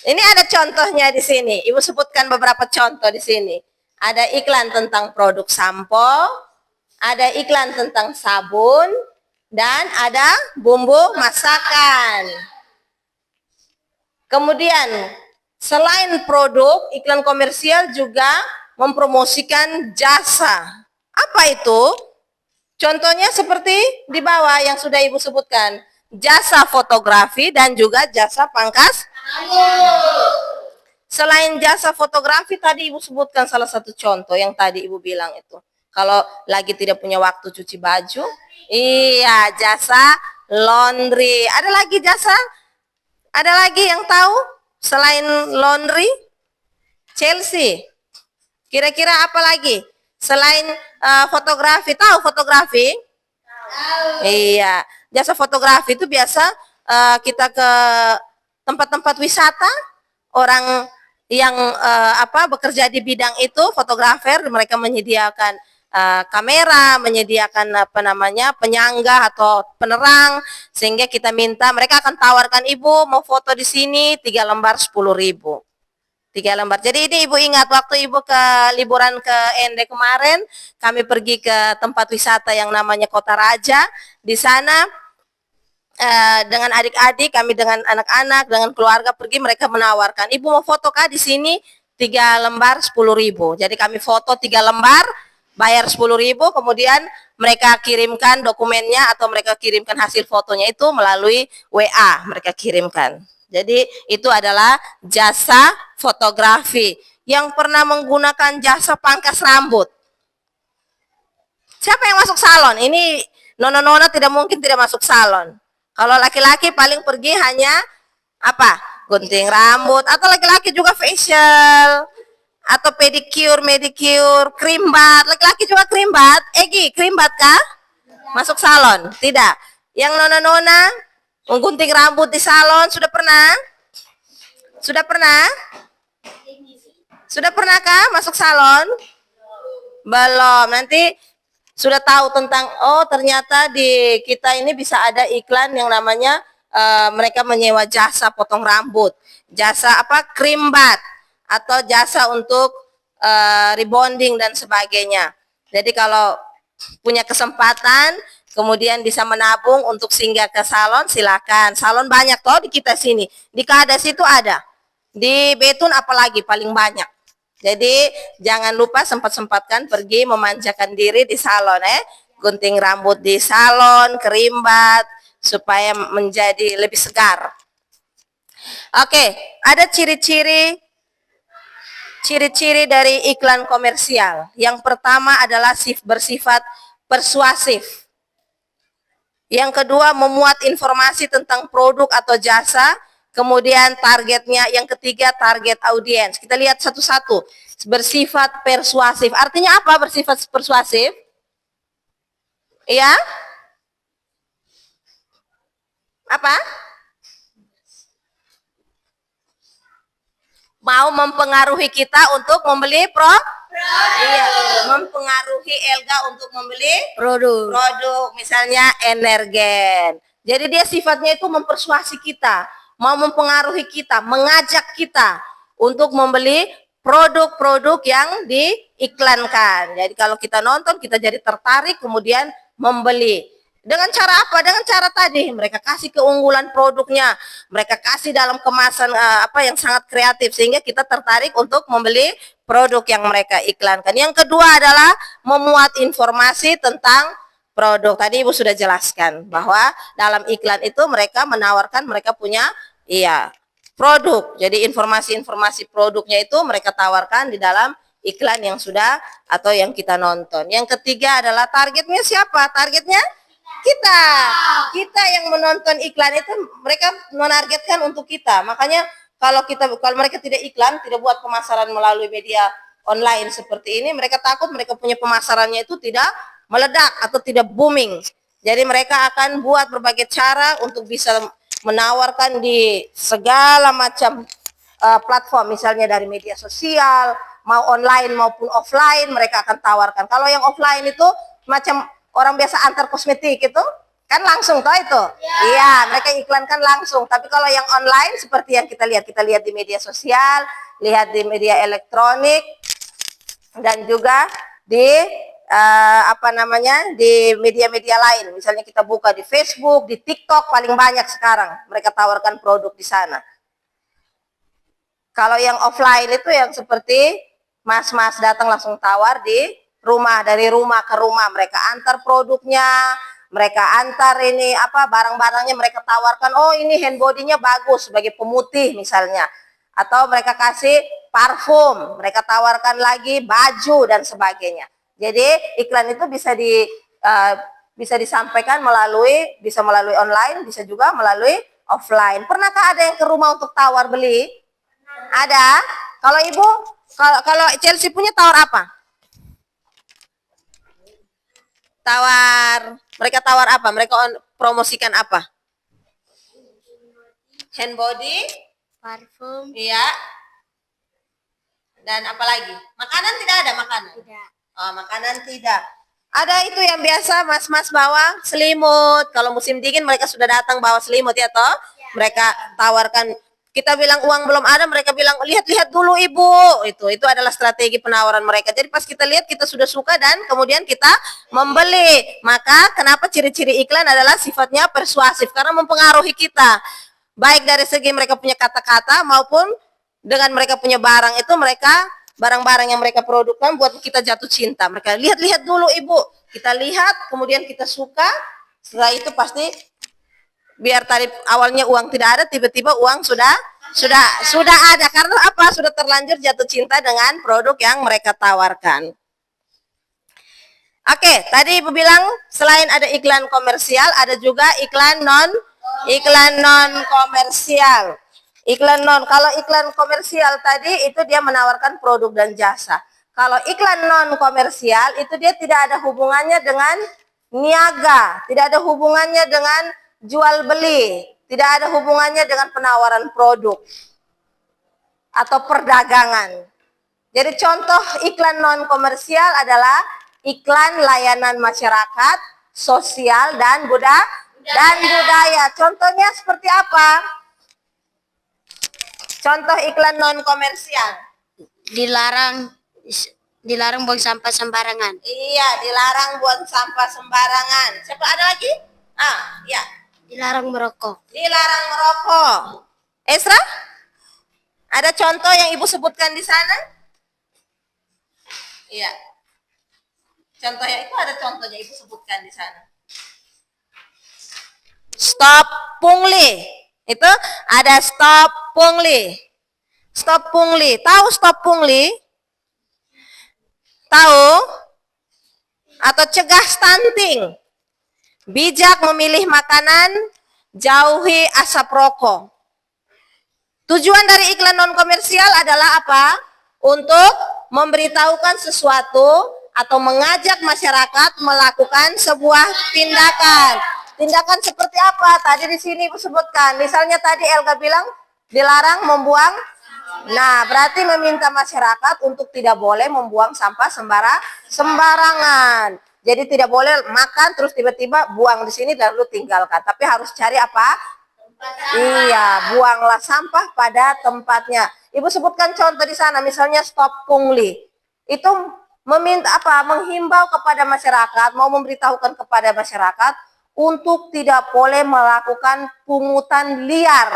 Ini ada contohnya di sini. Ibu sebutkan beberapa contoh di sini. Ada iklan tentang produk sampo, ada iklan tentang sabun, dan ada bumbu masakan. Kemudian, selain produk, iklan komersial juga mempromosikan jasa. Apa itu? Contohnya seperti di bawah yang sudah Ibu sebutkan. Jasa fotografi dan juga jasa pangkas Selain jasa fotografi, tadi Ibu sebutkan salah satu contoh yang tadi Ibu bilang itu. Kalau lagi tidak punya waktu cuci baju, iya, jasa laundry. Ada lagi jasa? Ada lagi yang tahu selain laundry? Chelsea. Kira-kira apa lagi? Selain fotografi, tahu fotografi? Iya, jasa fotografi itu biasa kita ke tempat-tempat wisata, orang yang bekerja di bidang itu, fotografer, mereka menyediakan kamera, menyediakan penyangga atau penerang, sehingga kita minta, mereka akan tawarkan, Ibu mau foto di sini 3 lembar 10.000. 3 lembar. Jadi ini Ibu ingat waktu Ibu ke liburan ke Ende kemarin, kami pergi ke tempat wisata yang namanya Kota Raja. Di sana dengan adik-adik, kami dengan anak-anak, dengan keluarga pergi, mereka menawarkan, Ibu mau foto kah di sini 3 lembar 10.000. Jadi kami foto 3 lembar, bayar 10.000, kemudian mereka kirimkan dokumennya atau mereka kirimkan hasil fotonya itu melalui WA, mereka kirimkan. Jadi itu adalah jasa fotografi. Yang pernah menggunakan jasa pangkas rambut, siapa yang masuk salon? Ini nona-nona tidak mungkin tidak masuk salon. Kalau laki-laki paling pergi hanya gunting rambut, atau laki-laki juga facial, atau pedicure, manicure, krimbat. Laki-laki juga krimbat. Egi, krimbat kah? Masuk salon? Tidak. Yang nona-nona menggunting rambut di salon, sudah pernah? Sudah pernah? Sudah pernahkah masuk salon? Belum. Nanti sudah tahu tentang, ternyata di kita ini bisa ada iklan yang namanya mereka menyewa jasa potong rambut, jasa krimbat, atau jasa untuk rebonding dan sebagainya. Jadi kalau punya kesempatan, kemudian bisa menabung untuk singgah ke salon, silakan. Salon banyak toh di kita sini. Di Kadas itu ada. Di Betun apalagi paling banyak. Jadi jangan lupa sempat-sempatkan pergi memanjakan diri di salon, gunting rambut di salon, kerimbat, supaya menjadi lebih segar. Oke, ada ciri-ciri dari iklan komersial. Yang pertama adalah bersifat persuasif. Yang kedua, memuat informasi tentang produk atau jasa. Kemudian targetnya, yang ketiga target audiens. Kita lihat satu-satu. Bersifat persuasif. Artinya apa bersifat persuasif? Iya? Apa? Mau mempengaruhi kita untuk membeli Iya, mempengaruhi Elga untuk membeli produk, misalnya Energen. Jadi dia sifatnya itu mempersuasi kita, mau mempengaruhi kita, mengajak kita untuk membeli produk-produk yang diiklankan. Jadi kalau kita nonton, kita jadi tertarik, kemudian membeli. Dengan cara apa? Dengan cara tadi, mereka kasih keunggulan produknya, mereka kasih dalam kemasan yang sangat kreatif, sehingga kita tertarik untuk membeli produk yang mereka iklankan. Yang kedua adalah memuat informasi tentang produk. Tadi Ibu sudah jelaskan bahwa dalam iklan itu mereka menawarkan mereka punya produk. Jadi informasi-informasi produknya itu mereka tawarkan di dalam iklan yang sudah atau yang kita nonton. Yang ketiga adalah targetnya siapa? Targetnya kita yang menonton iklan itu, mereka menargetkan untuk kita. Makanya kalau mereka tidak iklan, tidak buat pemasaran melalui media online seperti ini, mereka takut mereka punya pemasarannya itu tidak meledak atau tidak booming. Jadi mereka akan buat berbagai cara untuk bisa menawarkan di segala macam platform, misalnya dari media sosial, mau online maupun offline, mereka akan tawarkan. Kalau yang offline itu macam orang biasa antar kosmetik itu kan langsung toh itu. Iya, mereka iklankan langsung. Tapi kalau yang online seperti yang kita lihat di media sosial, lihat di media elektronik, dan juga di di media-media lain. Misalnya kita buka di Facebook, di TikTok, paling banyak sekarang mereka tawarkan produk di sana. Kalau yang offline itu yang seperti mas-mas datang langsung tawar di rumah, dari rumah ke rumah, mereka antar produknya, mereka antar ini barang-barangnya, mereka tawarkan, oh ini hand body-nya bagus sebagai pemutih misalnya, atau mereka kasih parfum, mereka tawarkan lagi baju dan sebagainya. Jadi iklan itu bisa disampaikan bisa melalui online, bisa juga melalui offline. Pernahkah ada yang ke rumah untuk tawar beli? Ada. Kalau ibu, kalau Chelsea punya tawar apa? Mereka tawar apa? Mereka promosikan apa? Hand body, Parfum. iya. Dan apa lagi? Makanan tidak ada makanan? Tidak. Oh, makanan tidak. Ada itu yang biasa mas-mas bawa selimut. Kalau musim dingin mereka sudah datang bawa selimut ya toh? Mereka tawarkan. Kita bilang uang belum ada, mereka bilang lihat-lihat dulu ibu. Itu adalah strategi penawaran mereka. Jadi pas kita lihat kita sudah suka dan kemudian kita membeli. Maka kenapa ciri-ciri iklan adalah sifatnya persuasif karena mempengaruhi kita. Baik dari segi mereka punya kata-kata maupun dengan mereka punya barang itu barang-barang yang mereka produksikan buat kita jatuh cinta. Mereka lihat-lihat dulu ibu. Kita lihat kemudian kita suka. Setelah itu pasti biar tadi awalnya uang tidak ada, tiba-tiba uang sudah ada karena apa? Sudah terlanjur jatuh cinta dengan produk yang mereka tawarkan. Oke, tadi ibu bilang selain ada iklan komersial, ada juga iklan non komersial. Kalau iklan komersial tadi itu dia menawarkan produk dan jasa. Kalau iklan non komersial itu dia tidak ada hubungannya dengan niaga, tidak ada hubungannya dengan jual beli, tidak ada hubungannya dengan penawaran produk atau perdagangan. Jadi contoh iklan non komersial adalah iklan layanan masyarakat, sosial dan budaya. Contohnya seperti apa? Contoh iklan non komersial. Dilarang buang sampah sembarangan. Iya, dilarang buang sampah sembarangan. Siapa ada lagi? Ya. Dilarang merokok. Dilarang merokok. Esra? Ada contoh yang ibu sebutkan di sana? Iya. Contohnya itu ada contohnya ibu sebutkan di sana. Stop pungli. Itu ada stop pungli. Stop pungli. Tahu stop pungli? Tahu? Atau cegah stunting. Bijak memilih makanan, jauhi asap rokok. Tujuan dari iklan non komersial adalah apa? Untuk memberitahukan sesuatu atau mengajak masyarakat melakukan sebuah tindakan. Tindakan seperti apa? Tadi di sini disebutkan. Misalnya tadi Elga bilang dilarang membuang. Nah, berarti meminta masyarakat untuk tidak boleh membuang sampah sembarangan. Jadi tidak boleh makan terus tiba-tiba buang di sini lalu tinggalkan. Tapi harus cari apa? Iya, buanglah sampah pada tempatnya. Ibu sebutkan contoh di sana, misalnya stop pungli. Itu meminta apa? Menghimbau kepada masyarakat, mau memberitahukan kepada masyarakat untuk tidak boleh melakukan pungutan liar.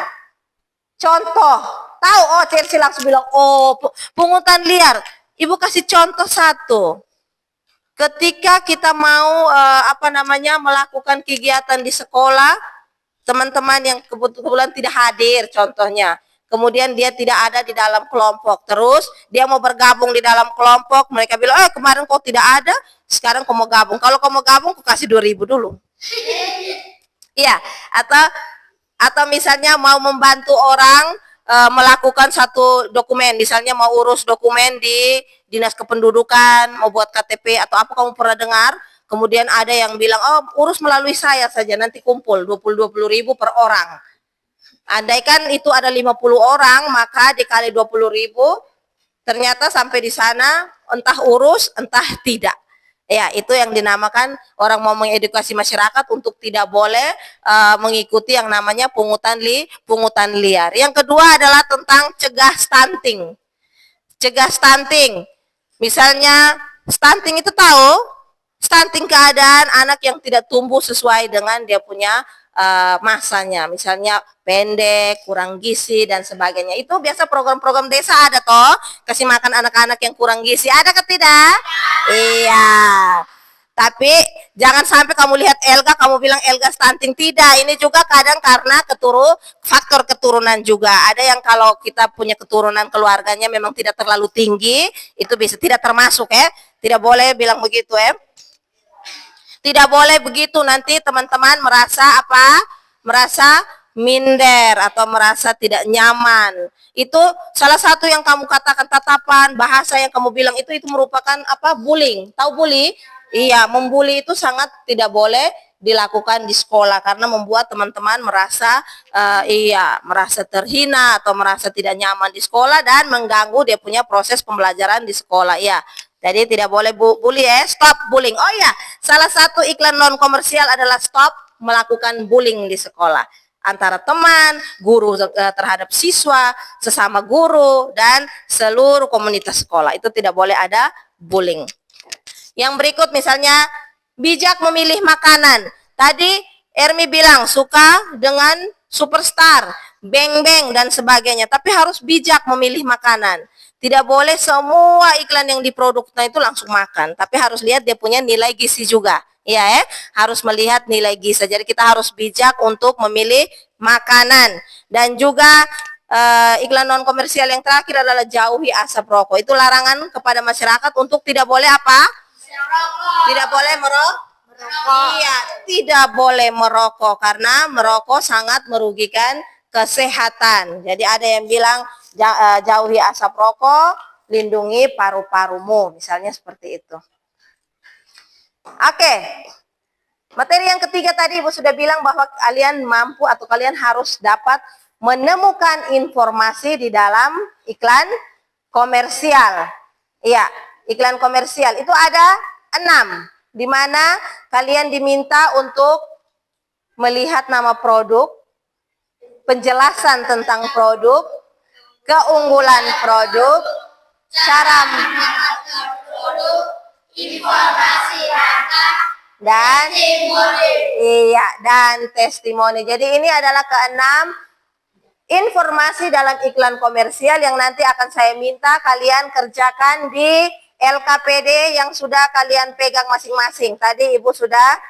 Contoh, tahu? Oh, Chelsea langsung bilang, oh, pungutan liar. Ibu kasih contoh satu. Ketika kita mau melakukan kegiatan di sekolah, teman-teman yang kebetulan tidak hadir contohnya, kemudian dia tidak ada di dalam kelompok, terus dia mau bergabung di dalam kelompok, mereka bilang, kemarin kau tidak ada, sekarang kau mau gabung. Kalau kau mau gabung, kau kasih 2.000 dulu. Iya, atau misalnya mau membantu orang melakukan satu dokumen, misalnya mau urus dokumen di dinas kependudukan, mau buat KTP atau apa, kamu pernah dengar? Kemudian ada yang bilang, oh urus melalui saya saja, nanti kumpul 20 ribu per orang. Andaikan itu ada 50 orang, maka dikali 20 ribu, ternyata sampai di sana entah urus, entah tidak. Ya, itu yang dinamakan orang mau mengedukasi masyarakat untuk tidak boleh mengikuti yang namanya pungutan liar. Yang kedua adalah tentang cegah stunting. Cegah stunting. Misalnya stunting itu tahu? Stunting keadaan anak yang tidak tumbuh sesuai dengan dia punya masanya. Misalnya pendek, kurang gizi dan sebagainya. Itu biasa program-program desa ada toh, kasih makan anak-anak yang kurang gizi. Ada ke tidak? Iya. Tapi jangan sampai kamu lihat Elga, kamu bilang Elga stunting. Tidak, ini juga kadang karena faktor keturunan juga. Ada yang kalau kita punya keturunan keluarganya memang tidak terlalu tinggi, itu bisa tidak termasuk ya. Tidak boleh bilang begitu ya. Tidak boleh begitu, nanti teman-teman merasa apa? Merasa minder atau merasa tidak nyaman. Itu salah satu yang kamu katakan, tatapan, bahasa yang kamu bilang itu merupakan apa? Bullying. Tahu bully? Iya, membuli itu sangat tidak boleh dilakukan di sekolah karena membuat teman-teman merasa merasa terhina atau merasa tidak nyaman di sekolah dan mengganggu dia punya proses pembelajaran di sekolah ya. Jadi tidak boleh bully ya, stop bullying. Oh ya, salah satu iklan non komersial adalah stop melakukan bullying di sekolah antara teman, guru terhadap siswa, sesama guru dan seluruh komunitas sekolah. Itu tidak boleh ada bullying. Yang berikut misalnya bijak memilih makanan. Tadi Ermi bilang suka dengan superstar, beng-beng dan sebagainya. Tapi harus bijak memilih makanan. Tidak boleh semua iklan yang diproduknya itu langsung makan. Tapi harus lihat dia punya nilai gizi juga. Ya, harus melihat nilai gizi. Jadi kita harus bijak untuk memilih makanan. Dan juga iklan non komersial yang terakhir adalah jauhi asap rokok. Itu larangan kepada masyarakat untuk tidak boleh apa? Tidak boleh merokok. Iya, tidak boleh merokok karena merokok sangat merugikan kesehatan. Jadi ada yang bilang jauhi asap rokok, lindungi paru-parumu, misalnya seperti itu. Oke. Materi yang ketiga tadi Ibu sudah bilang bahwa kalian mampu atau kalian harus dapat menemukan informasi di dalam iklan komersial. Iya. Iklan komersial itu ada 6, di mana kalian diminta untuk melihat nama produk, penjelasan tentang produk, keunggulan produk, cara produk, informasi data, dan testimoni. Jadi ini adalah ke-6 informasi dalam iklan komersial yang nanti akan saya minta kalian kerjakan di LKPD yang sudah kalian pegang masing-masing. Tadi Ibu sudah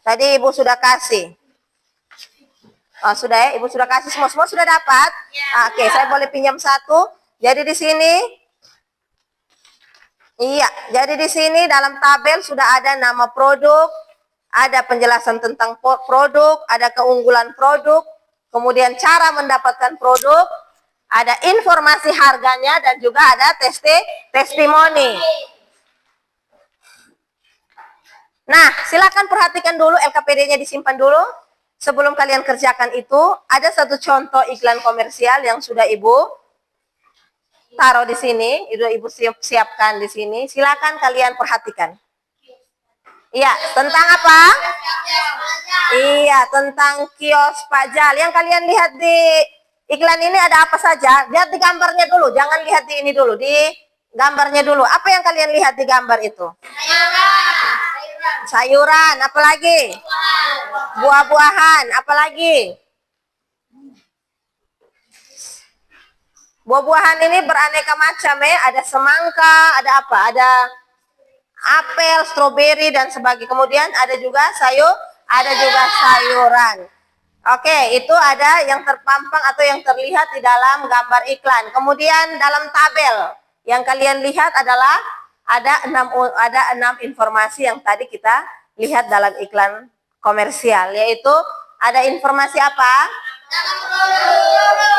tadi Ibu sudah kasih. Oh, sudah ya, Ibu sudah kasih semua sudah dapat? Oke, saya boleh pinjam satu. Jadi di sini jadi di sini dalam tabel sudah ada nama produk, ada penjelasan tentang produk, ada keunggulan produk, kemudian cara mendapatkan produk, ada informasi harganya dan juga ada testimoni. Nah, silakan perhatikan dulu, LKPD-nya disimpan dulu. Sebelum kalian kerjakan itu, ada satu contoh iklan komersial yang sudah Ibu taruh di sini, Ibu siapkan di sini. Silakan kalian perhatikan. Iya, tentang apa? Iya, tentang kios Pajal. Yang kalian lihat di iklan ini ada apa saja? Lihat di gambarnya dulu, jangan lihat di ini dulu, di gambarnya dulu. Apa yang kalian lihat di gambar itu? Sayuran, apalagi? Buah-buahan, apalagi? Buah-buahan ini beraneka macam ya, ada semangka, ada apa? Ada apel, stroberi dan sebagainya. Kemudian ada juga sayuran. Oke, itu ada yang terpampang atau yang terlihat di dalam gambar iklan. Kemudian dalam tabel yang kalian lihat adalah ada 6 informasi yang tadi kita lihat dalam iklan komersial, yaitu ada informasi apa?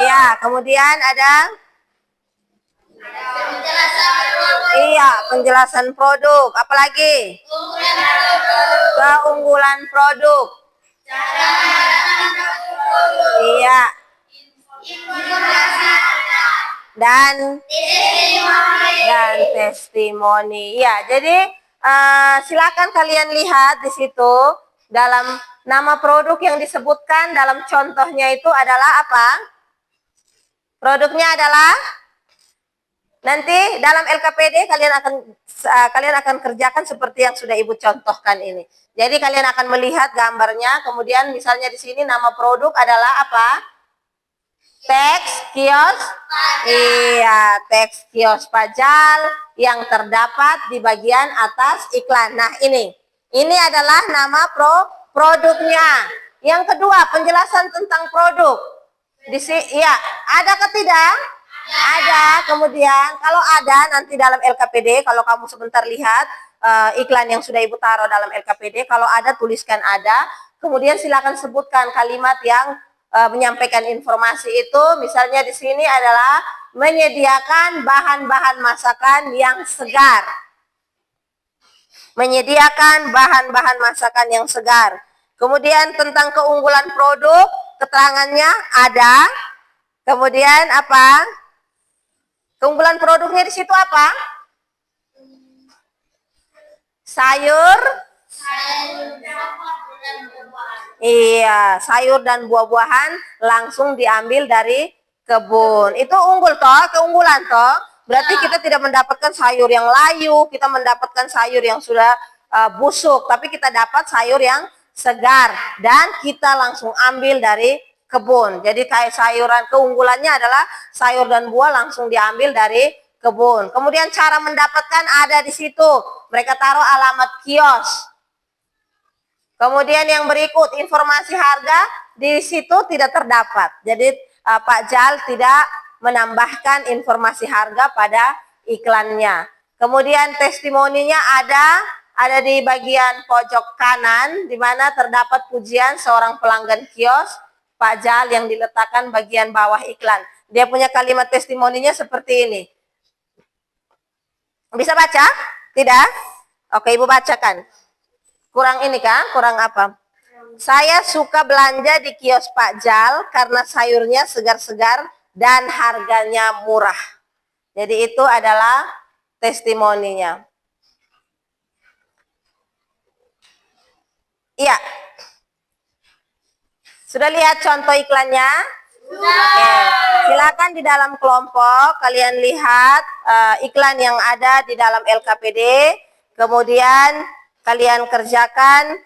Ya, kemudian ada penjelasan produk. Apalagi? Keunggulan produk. Iya. Dan testimoni. Iya, jadi silakan kalian lihat di situ dalam nama produk yang disebutkan dalam contohnya itu adalah apa? Produknya adalah nanti dalam LKPD kalian akan kerjakan seperti yang sudah Ibu contohkan ini. Jadi kalian akan melihat gambarnya, kemudian misalnya di sini nama produk adalah apa? Teks kios. Iya, teks kios Pajal yang terdapat di bagian atas iklan. Nah, ini adalah nama produknya. Yang kedua, penjelasan tentang produk. Ya, ada ke tidak? Ada. Kemudian kalau ada nanti dalam LKPD, kalau kamu sebentar lihat iklan yang sudah Ibu taruh dalam LKPD, kalau ada tuliskan ada. Kemudian silakan sebutkan kalimat yang menyampaikan informasi itu. Misalnya di sini adalah menyediakan bahan-bahan masakan yang segar. Menyediakan bahan-bahan masakan yang segar. Kemudian tentang keunggulan produk, keterangannya ada. Kemudian apa? Keunggulan produknya di situ apa? Sayur. Iya, sayur dan buah-buahan langsung diambil dari kebun. Itu unggul toh, keunggulan toh. Berarti kita tidak mendapatkan sayur yang layu, kita mendapatkan sayur yang sudah busuk, tapi kita dapat sayur yang segar dan kita langsung ambil dari kebun. Jadi kayak sayuran, keunggulannya adalah sayur dan buah langsung diambil dari kebun. Kemudian cara mendapatkan ada di situ. Mereka taruh alamat kios. Kemudian yang berikut, informasi harga di situ tidak terdapat. Jadi Pak Jal tidak menambahkan informasi harga pada iklannya. Kemudian testimoninya ada di bagian pojok kanan, di mana terdapat pujian seorang pelanggan kios Pak Jal yang diletakkan bagian bawah iklan. Dia punya kalimat testimoninya seperti ini. Bisa baca? Tidak? Oke, Ibu bacakan. Kurang ini kah? Kurang apa? Saya suka belanja di kios Pak Jal karena sayurnya segar-segar dan harganya murah. Jadi itu adalah testimoninya. Iya. Sudah lihat contoh iklannya? Oke. Silakan di dalam kelompok kalian lihat iklan yang ada di dalam LKPD. Kemudian kalian kerjakan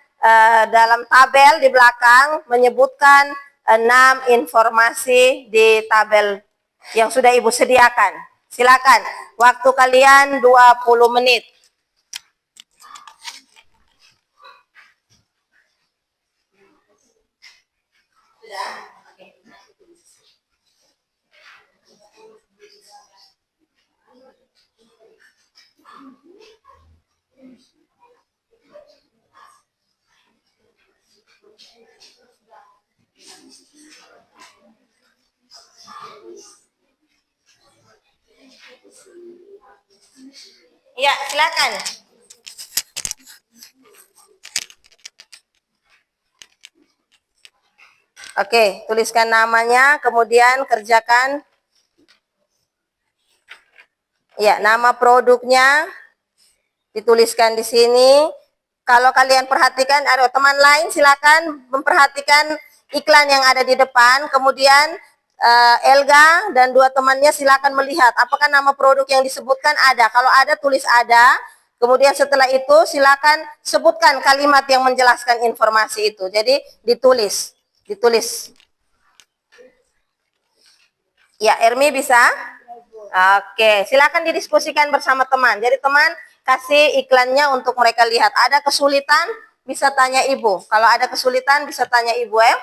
dalam tabel di belakang menyebutkan 6 informasi di tabel yang sudah Ibu sediakan. Silakan. Waktu kalian 20 menit. Ya, silakan. Oke, tuliskan namanya, kemudian kerjakan. Ya, nama produknya dituliskan di sini. Kalau kalian perhatikan, ada teman lain silakan memperhatikan iklan yang ada di depan. Kemudian Elga dan 2 temannya silakan melihat apakah nama produk yang disebutkan ada. Kalau ada, tulis ada. Kemudian setelah itu silakan sebutkan kalimat yang menjelaskan informasi itu. Jadi ditulis. Ya, Ermi bisa? Oke, silakan didiskusikan bersama teman. Jadi teman kasih iklannya untuk mereka lihat. Ada kesulitan, bisa tanya Ibu. Kalau ada kesulitan, bisa tanya Ibu ya.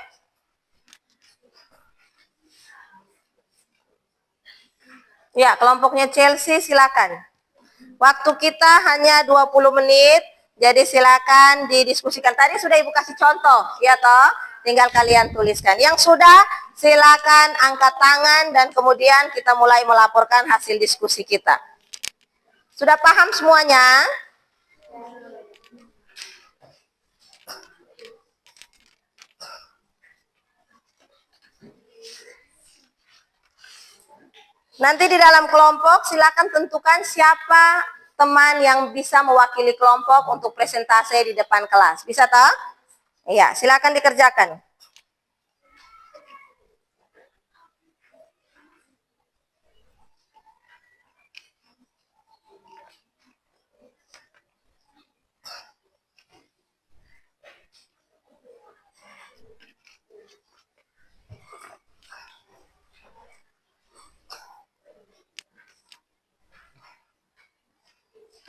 Ya, kelompoknya Chelsea silakan. Waktu kita hanya 20 menit, jadi silakan didiskusikan. Tadi sudah Ibu kasih contoh, ya toh? Tinggal kalian tuliskan. Yang sudah, silakan angkat tangan dan kemudian kita mulai melaporkan hasil diskusi kita. Sudah paham semuanya? Nanti di dalam kelompok silakan tentukan siapa teman yang bisa mewakili kelompok untuk presentasi di depan kelas. Bisa toh? Iya, silakan dikerjakan.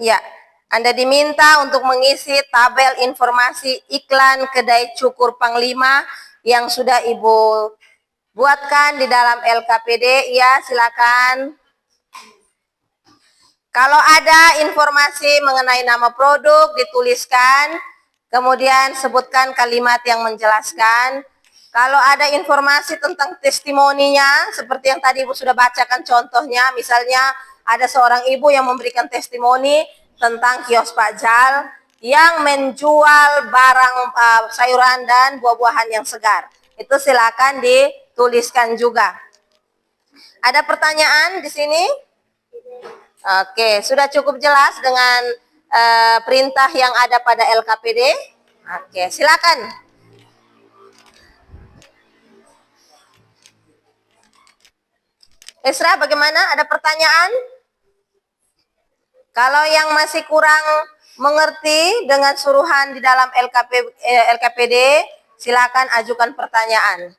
Ya, Anda diminta untuk mengisi tabel informasi iklan kedai cukur Panglima yang sudah Ibu buatkan di dalam LKPD. Ya, silakan. Kalau ada informasi mengenai nama produk, dituliskan. Kemudian sebutkan kalimat yang menjelaskan. Kalau ada informasi tentang testimoninya, seperti yang tadi Ibu sudah bacakan contohnya, misalnya ada seorang ibu yang memberikan testimoni tentang kios Pak Jal yang menjual barang sayuran dan buah-buahan yang segar. Itu silakan dituliskan juga. Ada pertanyaan di sini? Oke, sudah cukup jelas dengan perintah yang ada pada LKPD? Oke, silakan. Esra, bagaimana? Ada pertanyaan? Kalau yang masih kurang mengerti dengan suruhan di dalam LKPD, silakan ajukan pertanyaan.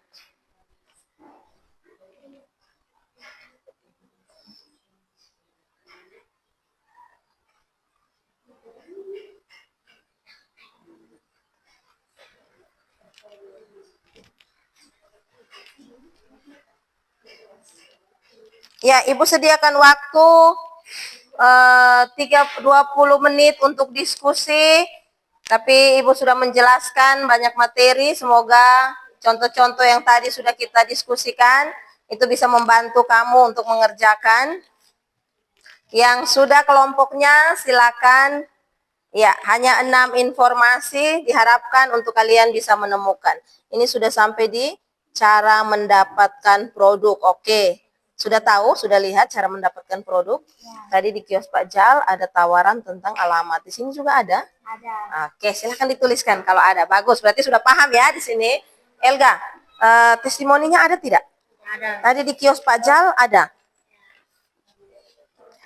Ya, Ibu sediakan waktu 20 menit untuk diskusi, tapi Ibu sudah menjelaskan banyak materi. Semoga contoh-contoh yang tadi sudah kita diskusikan itu bisa membantu kamu untuk mengerjakan. Yang sudah kelompoknya silakan. Ya, hanya 6 informasi diharapkan untuk kalian bisa menemukan. Ini sudah sampai di cara mendapatkan produk. Oke. Sudah tahu, sudah lihat cara mendapatkan produk? Ya. Tadi di kios Pak Jal ada tawaran tentang alamat. Di sini juga ada? Ada. Oke, silahkan dituliskan kalau ada. Bagus, berarti sudah paham ya di sini. Elga, testimoninya ada tidak? Ada. Tadi di kios Pak Jal ada?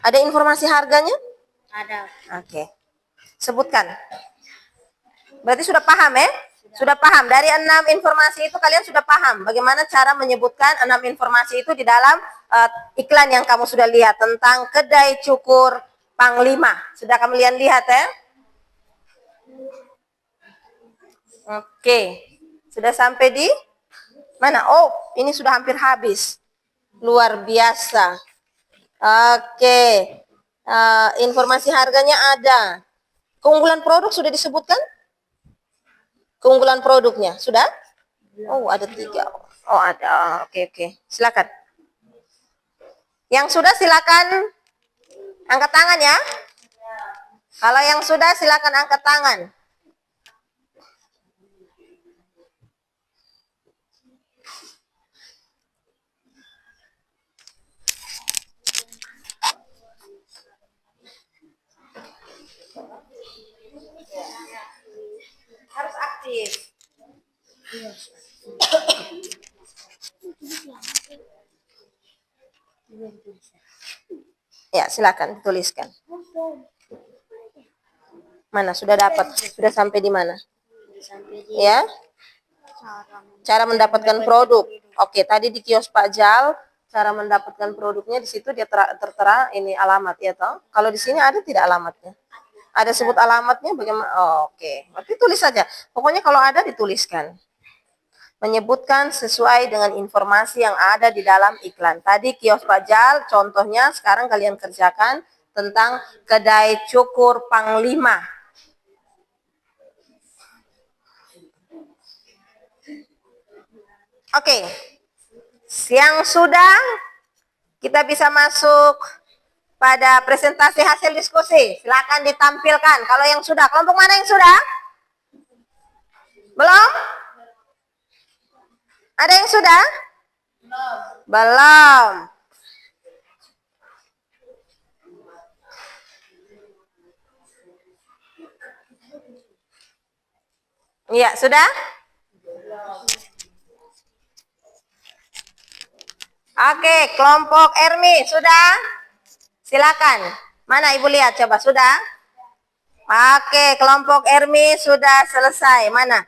Ada informasi harganya? Ada. Oke, sebutkan. Berarti sudah paham ya? Sudah paham. Dari 6 informasi itu kalian sudah paham bagaimana cara menyebutkan 6 informasi itu di dalam iklan yang kamu sudah lihat tentang kedai cukur Panglima. Sudah kalian lihat ya? Oke. Sudah sampai di mana? Oh, ini sudah hampir habis. Luar biasa. Oke. Informasi harganya ada. Keunggulan produk sudah disebutkan? Keunggulan produknya sudah? Oh, ada 3. Oh, ada. Oke. Silakan. Yang sudah silakan angkat tangan ya. Kalau yang sudah silakan angkat tangan. Harus aktif. Ya, silakan dituliskan. Mana sudah dapat? Sudah sampai di mana? Ya. Cara mendapatkan produk. Oke, tadi di kios Pak Jal, cara mendapatkan produknya di situ dia tertera ini alamat ya toh. Kalau di sini ada tidak alamatnya? Ada sebut alamatnya bagaimana? Oh, oke. Berarti tulis saja. Pokoknya kalau ada dituliskan. Menyebutkan sesuai dengan informasi yang ada di dalam iklan. Tadi kios Pak Jal, contohnya sekarang kalian kerjakan tentang kedai cukur Panglima. Oke. Siang sudah, kita bisa masuk pada presentasi hasil diskusi. Silakan ditampilkan. Kalau yang sudah, kelompok mana yang sudah? Belum? Ada yang sudah? Belum. Iya, sudah? Oke, kelompok Ermi, sudah? Silakan. Mana Ibu lihat coba, sudah? Oke, kelompok Ermi sudah selesai. Mana?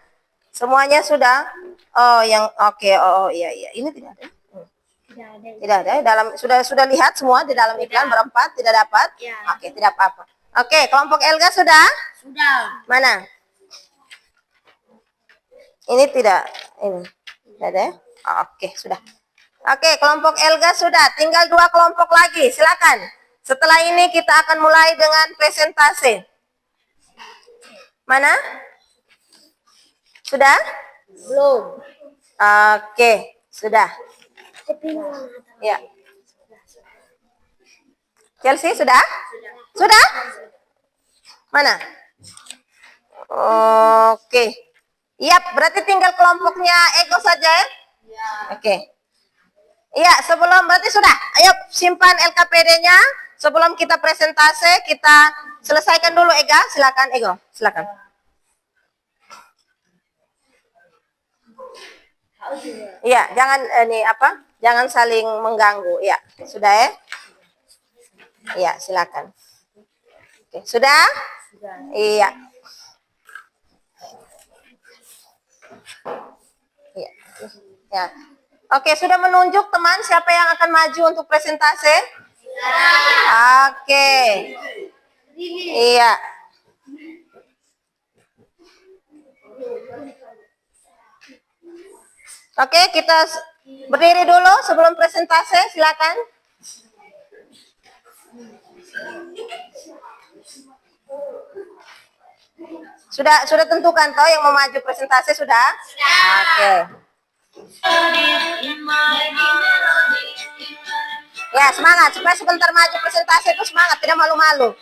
Semuanya sudah? Oh, yang oke. Oh, iya. Ini tidak ada. Tidak ada. Dalam sudah lihat semua di dalam iklan berempat tidak dapat? Ya. Oke, tidak apa-apa. Oke, kelompok Elga sudah? Sudah. Mana? Ini tidak. Ini. Tidak ada ya? Oke, sudah. Oke, kelompok Elga sudah. Tinggal 2 kelompok lagi. Silakan. Setelah ini kita akan mulai dengan presentasi. Mana? Sudah? Belum. Oke, sudah. Ya. Chelsea sudah? Sudah? Mana? Oke. Iya, berarti tinggal kelompoknya Ego saja ya? Oke. Iya, sebelum berarti sudah. Ayo simpan LKPD-nya. Sebelum kita presentasi, kita selesaikan dulu Ega. Silakan Ego, silakan. Iya, jangan ini apa? Jangan saling mengganggu. Iya, sudah ya? Iya, silakan. Oke, sudah? Iya. Iya. Ya. Oke, sudah menunjuk teman siapa yang akan maju untuk presentasi? Oke. Iya. Oke, kita berdiri dulu sebelum presentasi, silakan. Sudah tentukan toh yang mau maju presentasi sudah? Oke. Ya, semangat supaya sebentar maju presentasi itu semangat, tidak malu-malu.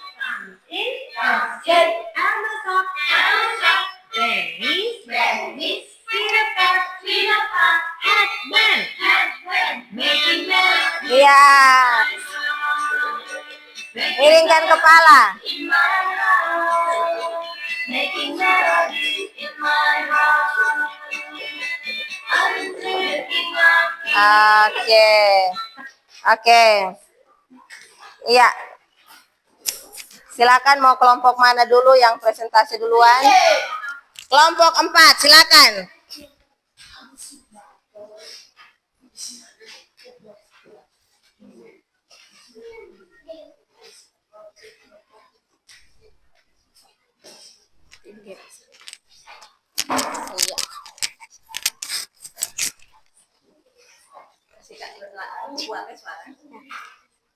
Iya. Miringkan kepala. Oke. Oke. Iya. Silakan mau kelompok mana dulu yang presentasi duluan? Kelompok 4, silakan.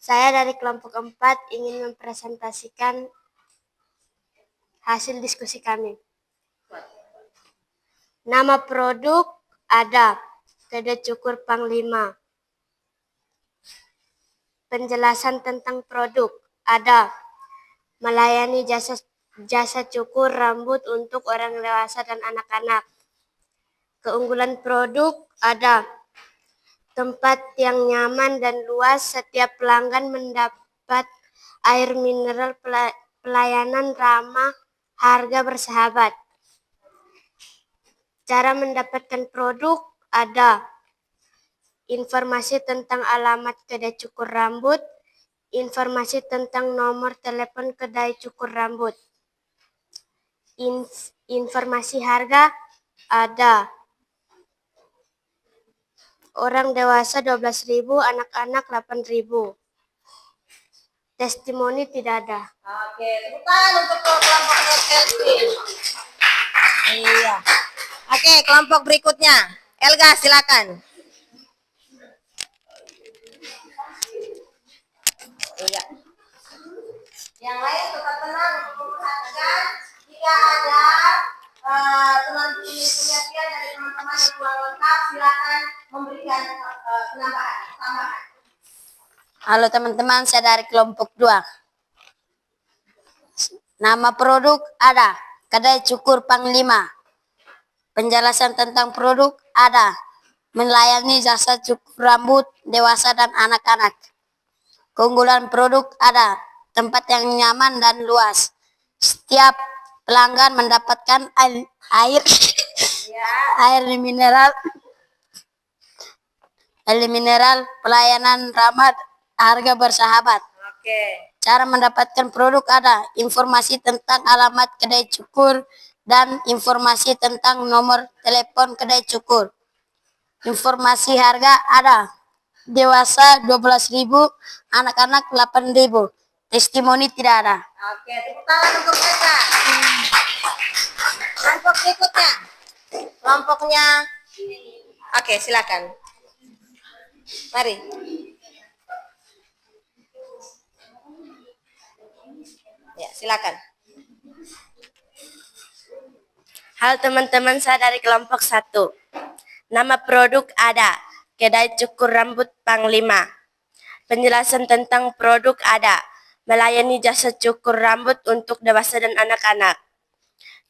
Saya dari kelompok 4 ingin mempresentasikan hasil diskusi kami. Nama produk ada Kedai Cukur Panglima. Penjelasan tentang produk ada melayani jasa cukur rambut untuk orang dewasa dan anak-anak. Keunggulan produk ada tempat yang nyaman dan luas, setiap pelanggan mendapat air mineral, pelayanan ramah, harga bersahabat. Cara mendapatkan produk ada informasi tentang alamat kedai cukur rambut, informasi tentang nomor telepon kedai cukur rambut. Informasi harga ada. Orang dewasa 12.000, anak-anak 8.000. Testimoni tidak ada. Oke, tepuk tangan untuk kelompoknya Chelsea. Iya. Oke, kelompok berikutnya. Elga, silakan. Iya. Yang lain tetap tenang untuk memperhatikan jika ada teman punya dari teman-teman yang kurang lengkap, silakan memberikan tambahan. Halo teman-teman, saya dari kelompok 2. Nama produk ada Kedai Cukur Panglima. Penjelasan tentang produk ada melayani jasa cukur rambut dewasa dan anak-anak. Keunggulan produk ada tempat yang nyaman dan luas. Setiap pelanggan mendapatkan air mineral, pelayanan ramah, harga bersahabat. Oke. Cara mendapatkan produk ada informasi tentang alamat kedai cukur dan informasi tentang nomor telepon kedai cukur. Informasi harga ada dewasa 12.000, anak-anak 8.000. testimoni tidak ada. Oke, tepuk tangan untuk mereka. Kelompok berikutnya. Kelompoknya. Oke, silakan. Mari. Ya, silakan. Halo teman-teman, saya dari kelompok 1. Nama produk ada, kedai cukur rambut Panglima. Penjelasan tentang produk ada, melayani jasa cukur rambut untuk dewasa dan anak-anak.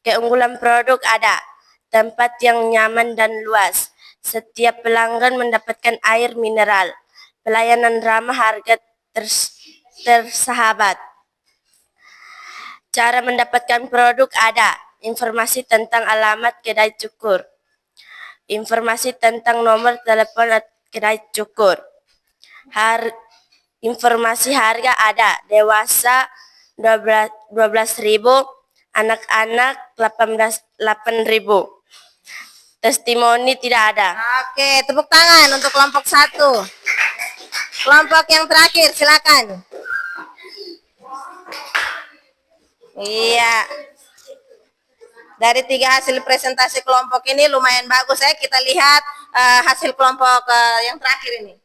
Keunggulan produk ada, tempat yang nyaman dan luas. Setiap pelanggan mendapatkan air mineral. Pelayanan ramah, harga tersahabat. Cara mendapatkan produk ada, informasi tentang alamat kedai cukur, informasi tentang nomor telepon kedai cukur, informasi harga ada, dewasa 12.000, anak-anak 8.000. Testimoni tidak ada. Oke, tepuk tangan untuk kelompok 1. Kelompok yang terakhir, silakan. Iya. Dari 3 hasil presentasi kelompok ini lumayan bagus ya. Kita lihat hasil kelompok yang terakhir ini.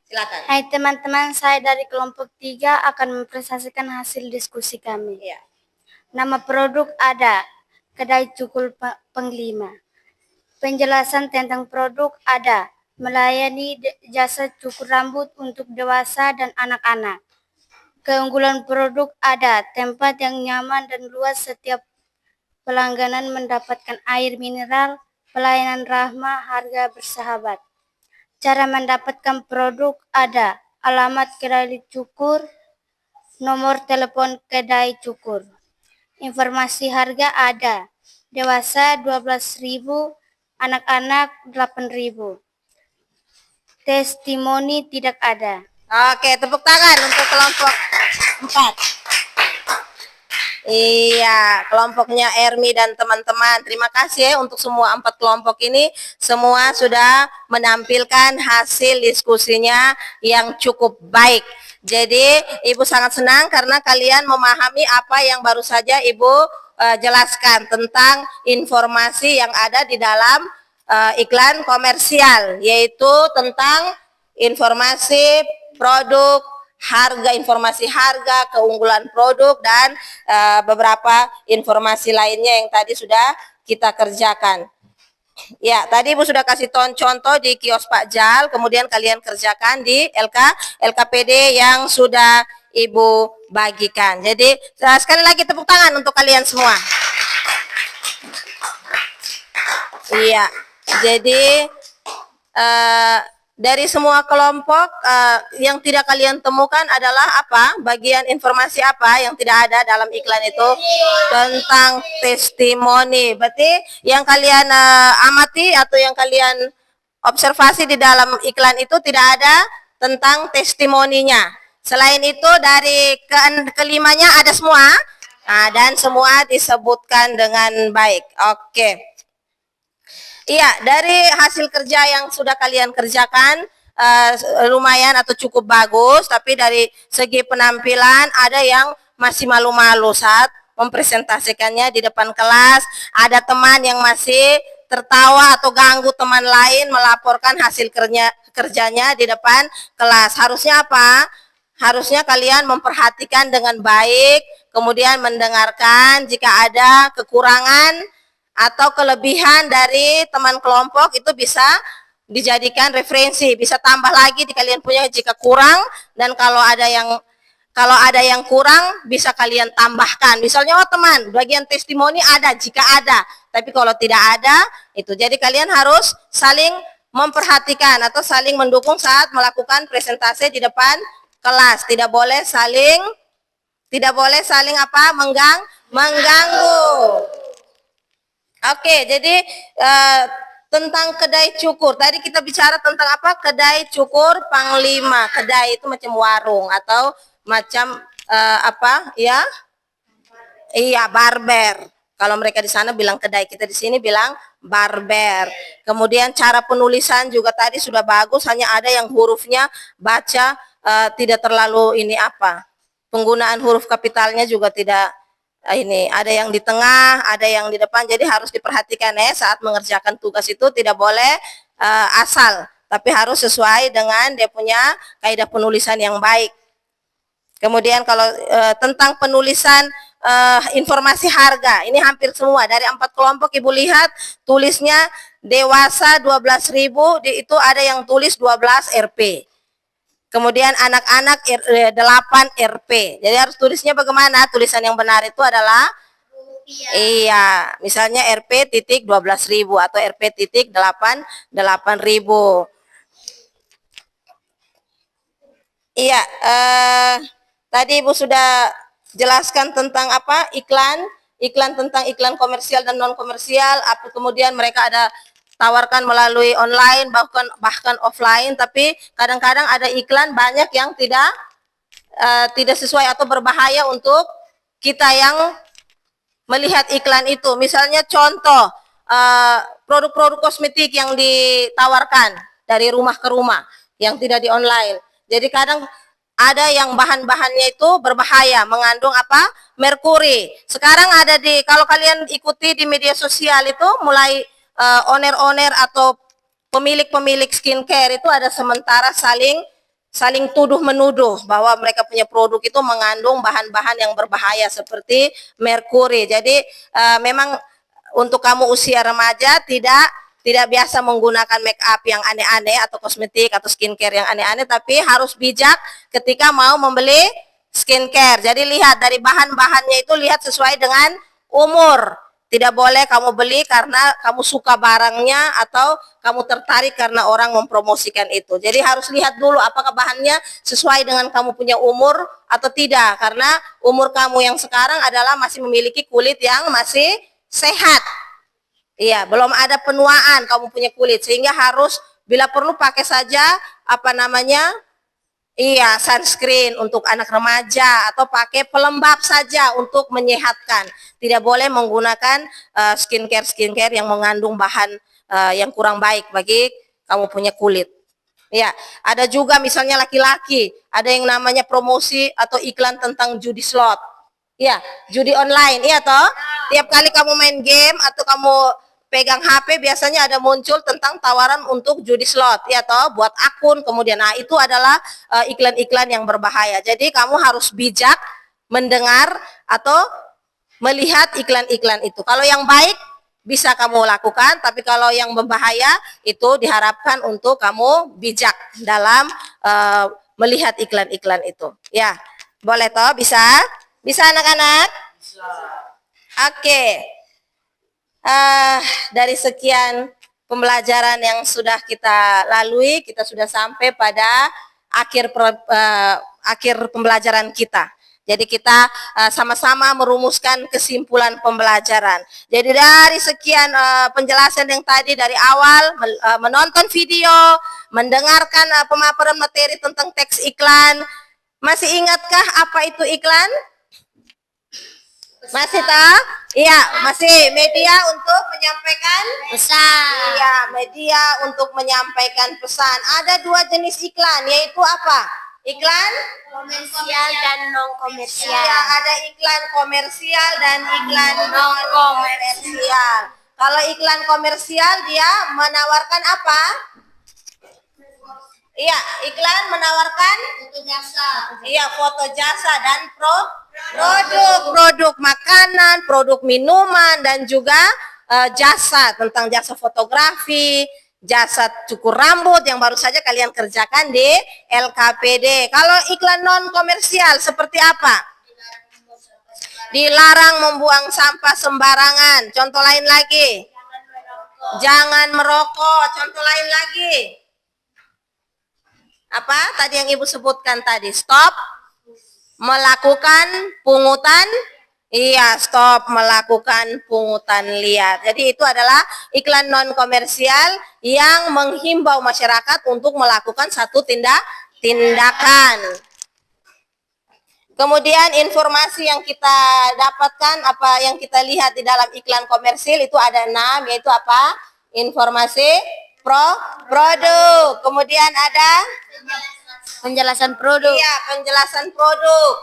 Silakan. Hai teman-teman, saya dari kelompok 3 akan mempresentasikan hasil diskusi kami. Iya. Nama produk ada, kedai cukur Panglima. Penjelasan tentang produk ada, melayani jasa cukur rambut untuk dewasa dan anak-anak. Keunggulan produk ada, tempat yang nyaman dan luas, setiap pelangganan mendapatkan air mineral, pelayanan ramah, harga bersahabat. Cara mendapatkan produk ada, alamat kedai cukur, nomor telepon kedai cukur. Informasi harga ada, dewasa 12.000, anak-anak 8.000. Testimoni tidak ada. Oke, tepuk tangan untuk kelompok 4. Iya, kelompoknya Ermi dan teman-teman. Terima kasih ya untuk semua 4 kelompok ini. Semua sudah menampilkan hasil diskusinya yang cukup baik. Jadi, Ibu sangat senang karena kalian memahami apa yang baru saja Ibu jelaskan tentang informasi yang ada di dalam iklan komersial, yaitu tentang informasi produk, harga, informasi harga, keunggulan produk, dan beberapa informasi lainnya yang tadi sudah kita kerjakan. Ya, tadi Ibu sudah kasih contoh di kios Pak Jal, kemudian kalian kerjakan di LKPD yang sudah Ibu bagikan. Jadi sekali lagi tepuk tangan untuk kalian semua. Iya, jadi dari semua kelompok yang tidak kalian temukan adalah apa? Bagian informasi apa yang tidak ada dalam iklan itu? Tentang testimoni. Berarti yang kalian amati atau yang kalian observasi di dalam iklan itu tidak ada tentang testimoninya. Selain itu dari kelimanya ada semua, dan semua disebutkan dengan baik. Oke. Iya, dari hasil kerja yang sudah kalian kerjakan lumayan atau cukup bagus, tapi dari segi penampilan ada yang masih malu-malu saat mempresentasikannya di depan kelas. Ada teman yang masih tertawa atau ganggu teman lain melaporkan hasil kerjanya di depan kelas. Harusnya apa? Harusnya kalian memperhatikan dengan baik, kemudian mendengarkan jika ada kekurangan atau kelebihan dari teman kelompok itu bisa dijadikan referensi, bisa tambah lagi di kalian punya jika kurang, dan kalau ada yang kurang bisa kalian tambahkan. Misalnya, oh teman, bagian testimoni ada jika ada, tapi kalau tidak ada itu. Jadi kalian harus saling memperhatikan atau saling mendukung saat melakukan presentasi di depan kelas. Tidak boleh saling apa? Mengganggu. Oke, jadi tentang kedai cukur. Tadi kita bicara tentang apa? Kedai cukur Panglima. Kedai itu macam warung atau macam apa? Ya? Iya, barber. Kalau mereka di sana bilang kedai, kita di sini bilang barber. Kemudian cara penulisan juga tadi sudah bagus, hanya ada yang hurufnya baca tidak terlalu ini apa? penggunaan huruf kapitalnya juga tidak ini, ada yang di tengah, ada yang di depan. Jadi harus diperhatikan ya saat mengerjakan tugas itu, tidak boleh asal, tapi harus sesuai dengan dia punya kaidah penulisan yang baik. Kemudian kalau tentang penulisan informasi harga, ini hampir semua dari 4 kelompok Ibu lihat tulisnya dewasa 12.000, itu ada yang tulis 12 Rp. Kemudian anak-anak 8 Rp. Jadi harus tulisnya bagaimana? Tulisan yang benar itu adalah rupiah. Iya, misalnya Rp titik 12.000 atau Rp titik 8.000. Iya, tadi Ibu sudah jelaskan tentang apa? Iklan tentang iklan komersial dan non komersial. Apa kemudian mereka ada tawarkan melalui online bahkan offline, tapi kadang-kadang ada iklan banyak yang tidak sesuai atau berbahaya untuk kita yang melihat iklan itu. Misalnya contoh produk-produk kosmetik yang ditawarkan dari rumah ke rumah yang tidak di online. Jadi kadang ada yang bahan-bahannya itu berbahaya, mengandung apa? Merkuri. Sekarang ada kalau kalian ikuti di media sosial itu mulai owner-owner atau pemilik-pemilik skincare itu ada sementara saling tuduh-menuduh bahwa mereka punya produk itu mengandung bahan-bahan yang berbahaya seperti merkuri. Jadi memang untuk kamu usia remaja tidak biasa menggunakan make up yang aneh-aneh atau kosmetik atau skincare yang aneh-aneh, tapi harus bijak ketika mau membeli skincare. Jadi lihat dari bahan-bahannya itu, lihat sesuai dengan umur. Tidak boleh kamu beli karena kamu suka barangnya atau kamu tertarik karena orang mempromosikan itu. Jadi harus lihat dulu apakah bahannya sesuai dengan kamu punya umur atau tidak. Karena umur kamu yang sekarang adalah masih memiliki kulit yang masih sehat. Iya, belum ada penuaan kamu punya kulit. Sehingga harus bila perlu pakai saja iya, sunscreen untuk anak remaja atau pakai pelembab saja untuk menyehatkan. Tidak boleh menggunakan skincare yang mengandung bahan yang kurang baik bagi kamu punya kulit. Ya, ada juga misalnya laki-laki, ada yang namanya promosi atau iklan tentang judi slot. Ya, judi online, iya toh? Tiap kali kamu main game atau kamu pegang HP biasanya ada muncul tentang tawaran untuk judi slot, ya toh, buat akun. Kemudian itu adalah iklan-iklan yang berbahaya. Jadi kamu harus bijak mendengar atau melihat iklan-iklan itu. Kalau yang baik bisa kamu lakukan, tapi kalau yang berbahaya itu diharapkan untuk kamu bijak dalam melihat iklan-iklan itu. Ya, boleh toh? Bisa anak-anak? Bisa. Oke. Dari sekian pembelajaran yang sudah kita lalui, kita sudah sampai pada akhir pembelajaran kita. Jadi kita sama-sama merumuskan kesimpulan pembelajaran. Jadi dari sekian penjelasan yang tadi dari awal, menonton video, mendengarkan pemaparan materi tentang teks iklan, masih ingatkah apa itu iklan? Masih tahu? Iya, masih media untuk menyampaikan pesan. Iya, media untuk menyampaikan pesan. Ada 2 jenis iklan, yaitu apa? Iklan Komersial dan non komersial. Iya, ada iklan komersial dan iklan non komersial. Kalau iklan komersial dia menawarkan apa? Iya, iklan menawarkan foto jasa. Iya, foto jasa dan produk makanan, produk minuman, dan juga jasa tentang jasa fotografi, jasa cukur rambut yang baru saja kalian kerjakan di LKPD. Kalau iklan non komersial seperti apa? Dilarang membuang sampah sembarangan. Contoh lain lagi. Jangan merokok. Contoh lain lagi. Apa tadi yang Ibu sebutkan tadi? Stop melakukan pungutan. Iya, stop melakukan pungutan liar. Jadi itu adalah iklan non komersial yang menghimbau masyarakat untuk melakukan satu tindakan. Kemudian informasi yang kita dapatkan, apa yang kita lihat di dalam iklan komersil itu ada 6, yaitu apa? Informasi produk. Kemudian ada Penjelasan produk. iya, penjelasan produk.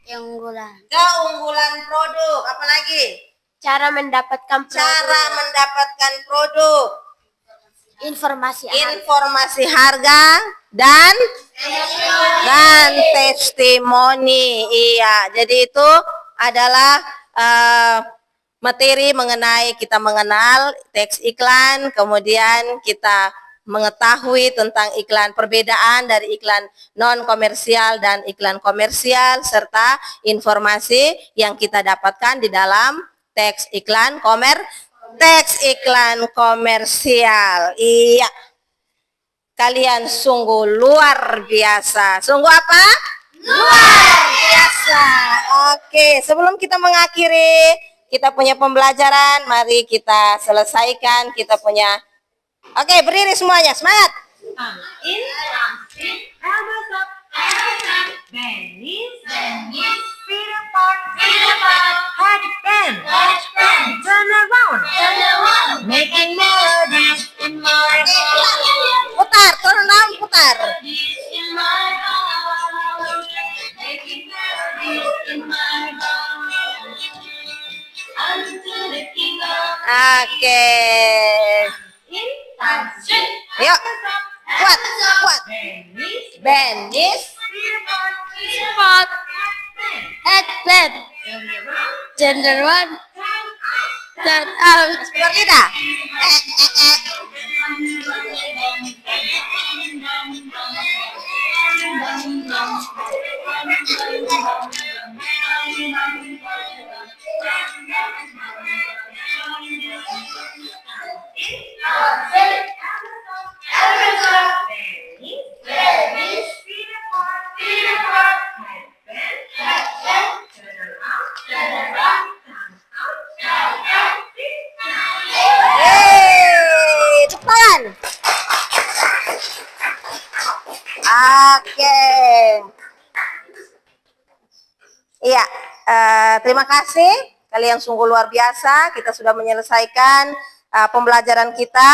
Keunggulan. Keunggulan produk. Apalagi? Cara mendapatkan Cara mendapatkan produk. informasi Informasi harga dan testimoni. Iya, jadi itu adalah materi mengenai kita mengenal teks iklan, kemudian kita mengetahui tentang iklan, perbedaan dari iklan non komersial dan iklan komersial, serta informasi yang kita dapatkan di dalam teks iklan komersial. Iya. Kalian sungguh luar biasa. Sungguh apa? Luar biasa. Oke, sebelum kita mengakhiri kita punya pembelajaran, mari kita selesaikan kita punya. Oke, berdiri semuanya. Semangat. In, elbows up, knees, feet apart, head bend, turn around, making melodies in my heart. Putar, turun down, putar. In my heart, making melodies in my heart. Unto the King of Oke. in, straight, Yuk. Kuat, kuat. knees, Bend, knees. feet apart, head bend, turn around, turn around, turn out. turn out. Keluar lidah. Tepuk tangan. Oke. Iya, terima kasih. Kalian sungguh luar biasa. Kita sudah menyelesaikan pembelajaran kita.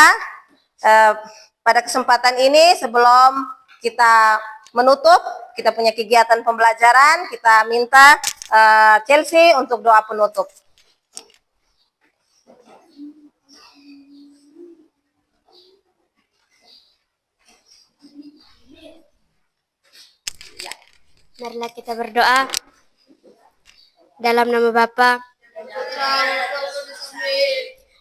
Pada kesempatan ini, sebelum kita menutup, kita punya kegiatan pembelajaran. Kita minta Chelsea untuk doa penutup. Marilah kita berdoa. Dalam nama Bapa,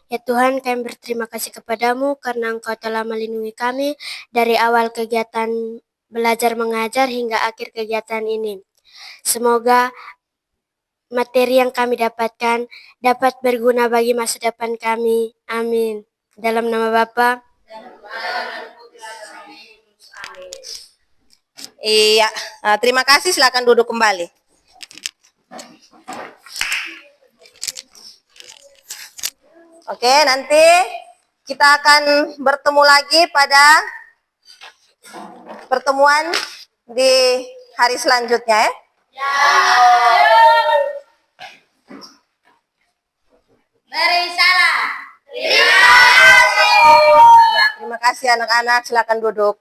ya Tuhan, kami berterima kasih kepadamu karena Engkau telah melindungi kami dari awal kegiatan belajar mengajar hingga akhir kegiatan ini. Semoga materi yang kami dapatkan dapat berguna bagi masa depan kami. Amin. Dalam nama Bapa. Iya, terima kasih. Silakan duduk kembali. Oke, nanti kita akan bertemu lagi pada pertemuan di hari selanjutnya ya. Beri salam. Terima kasih anak-anak, silakan duduk.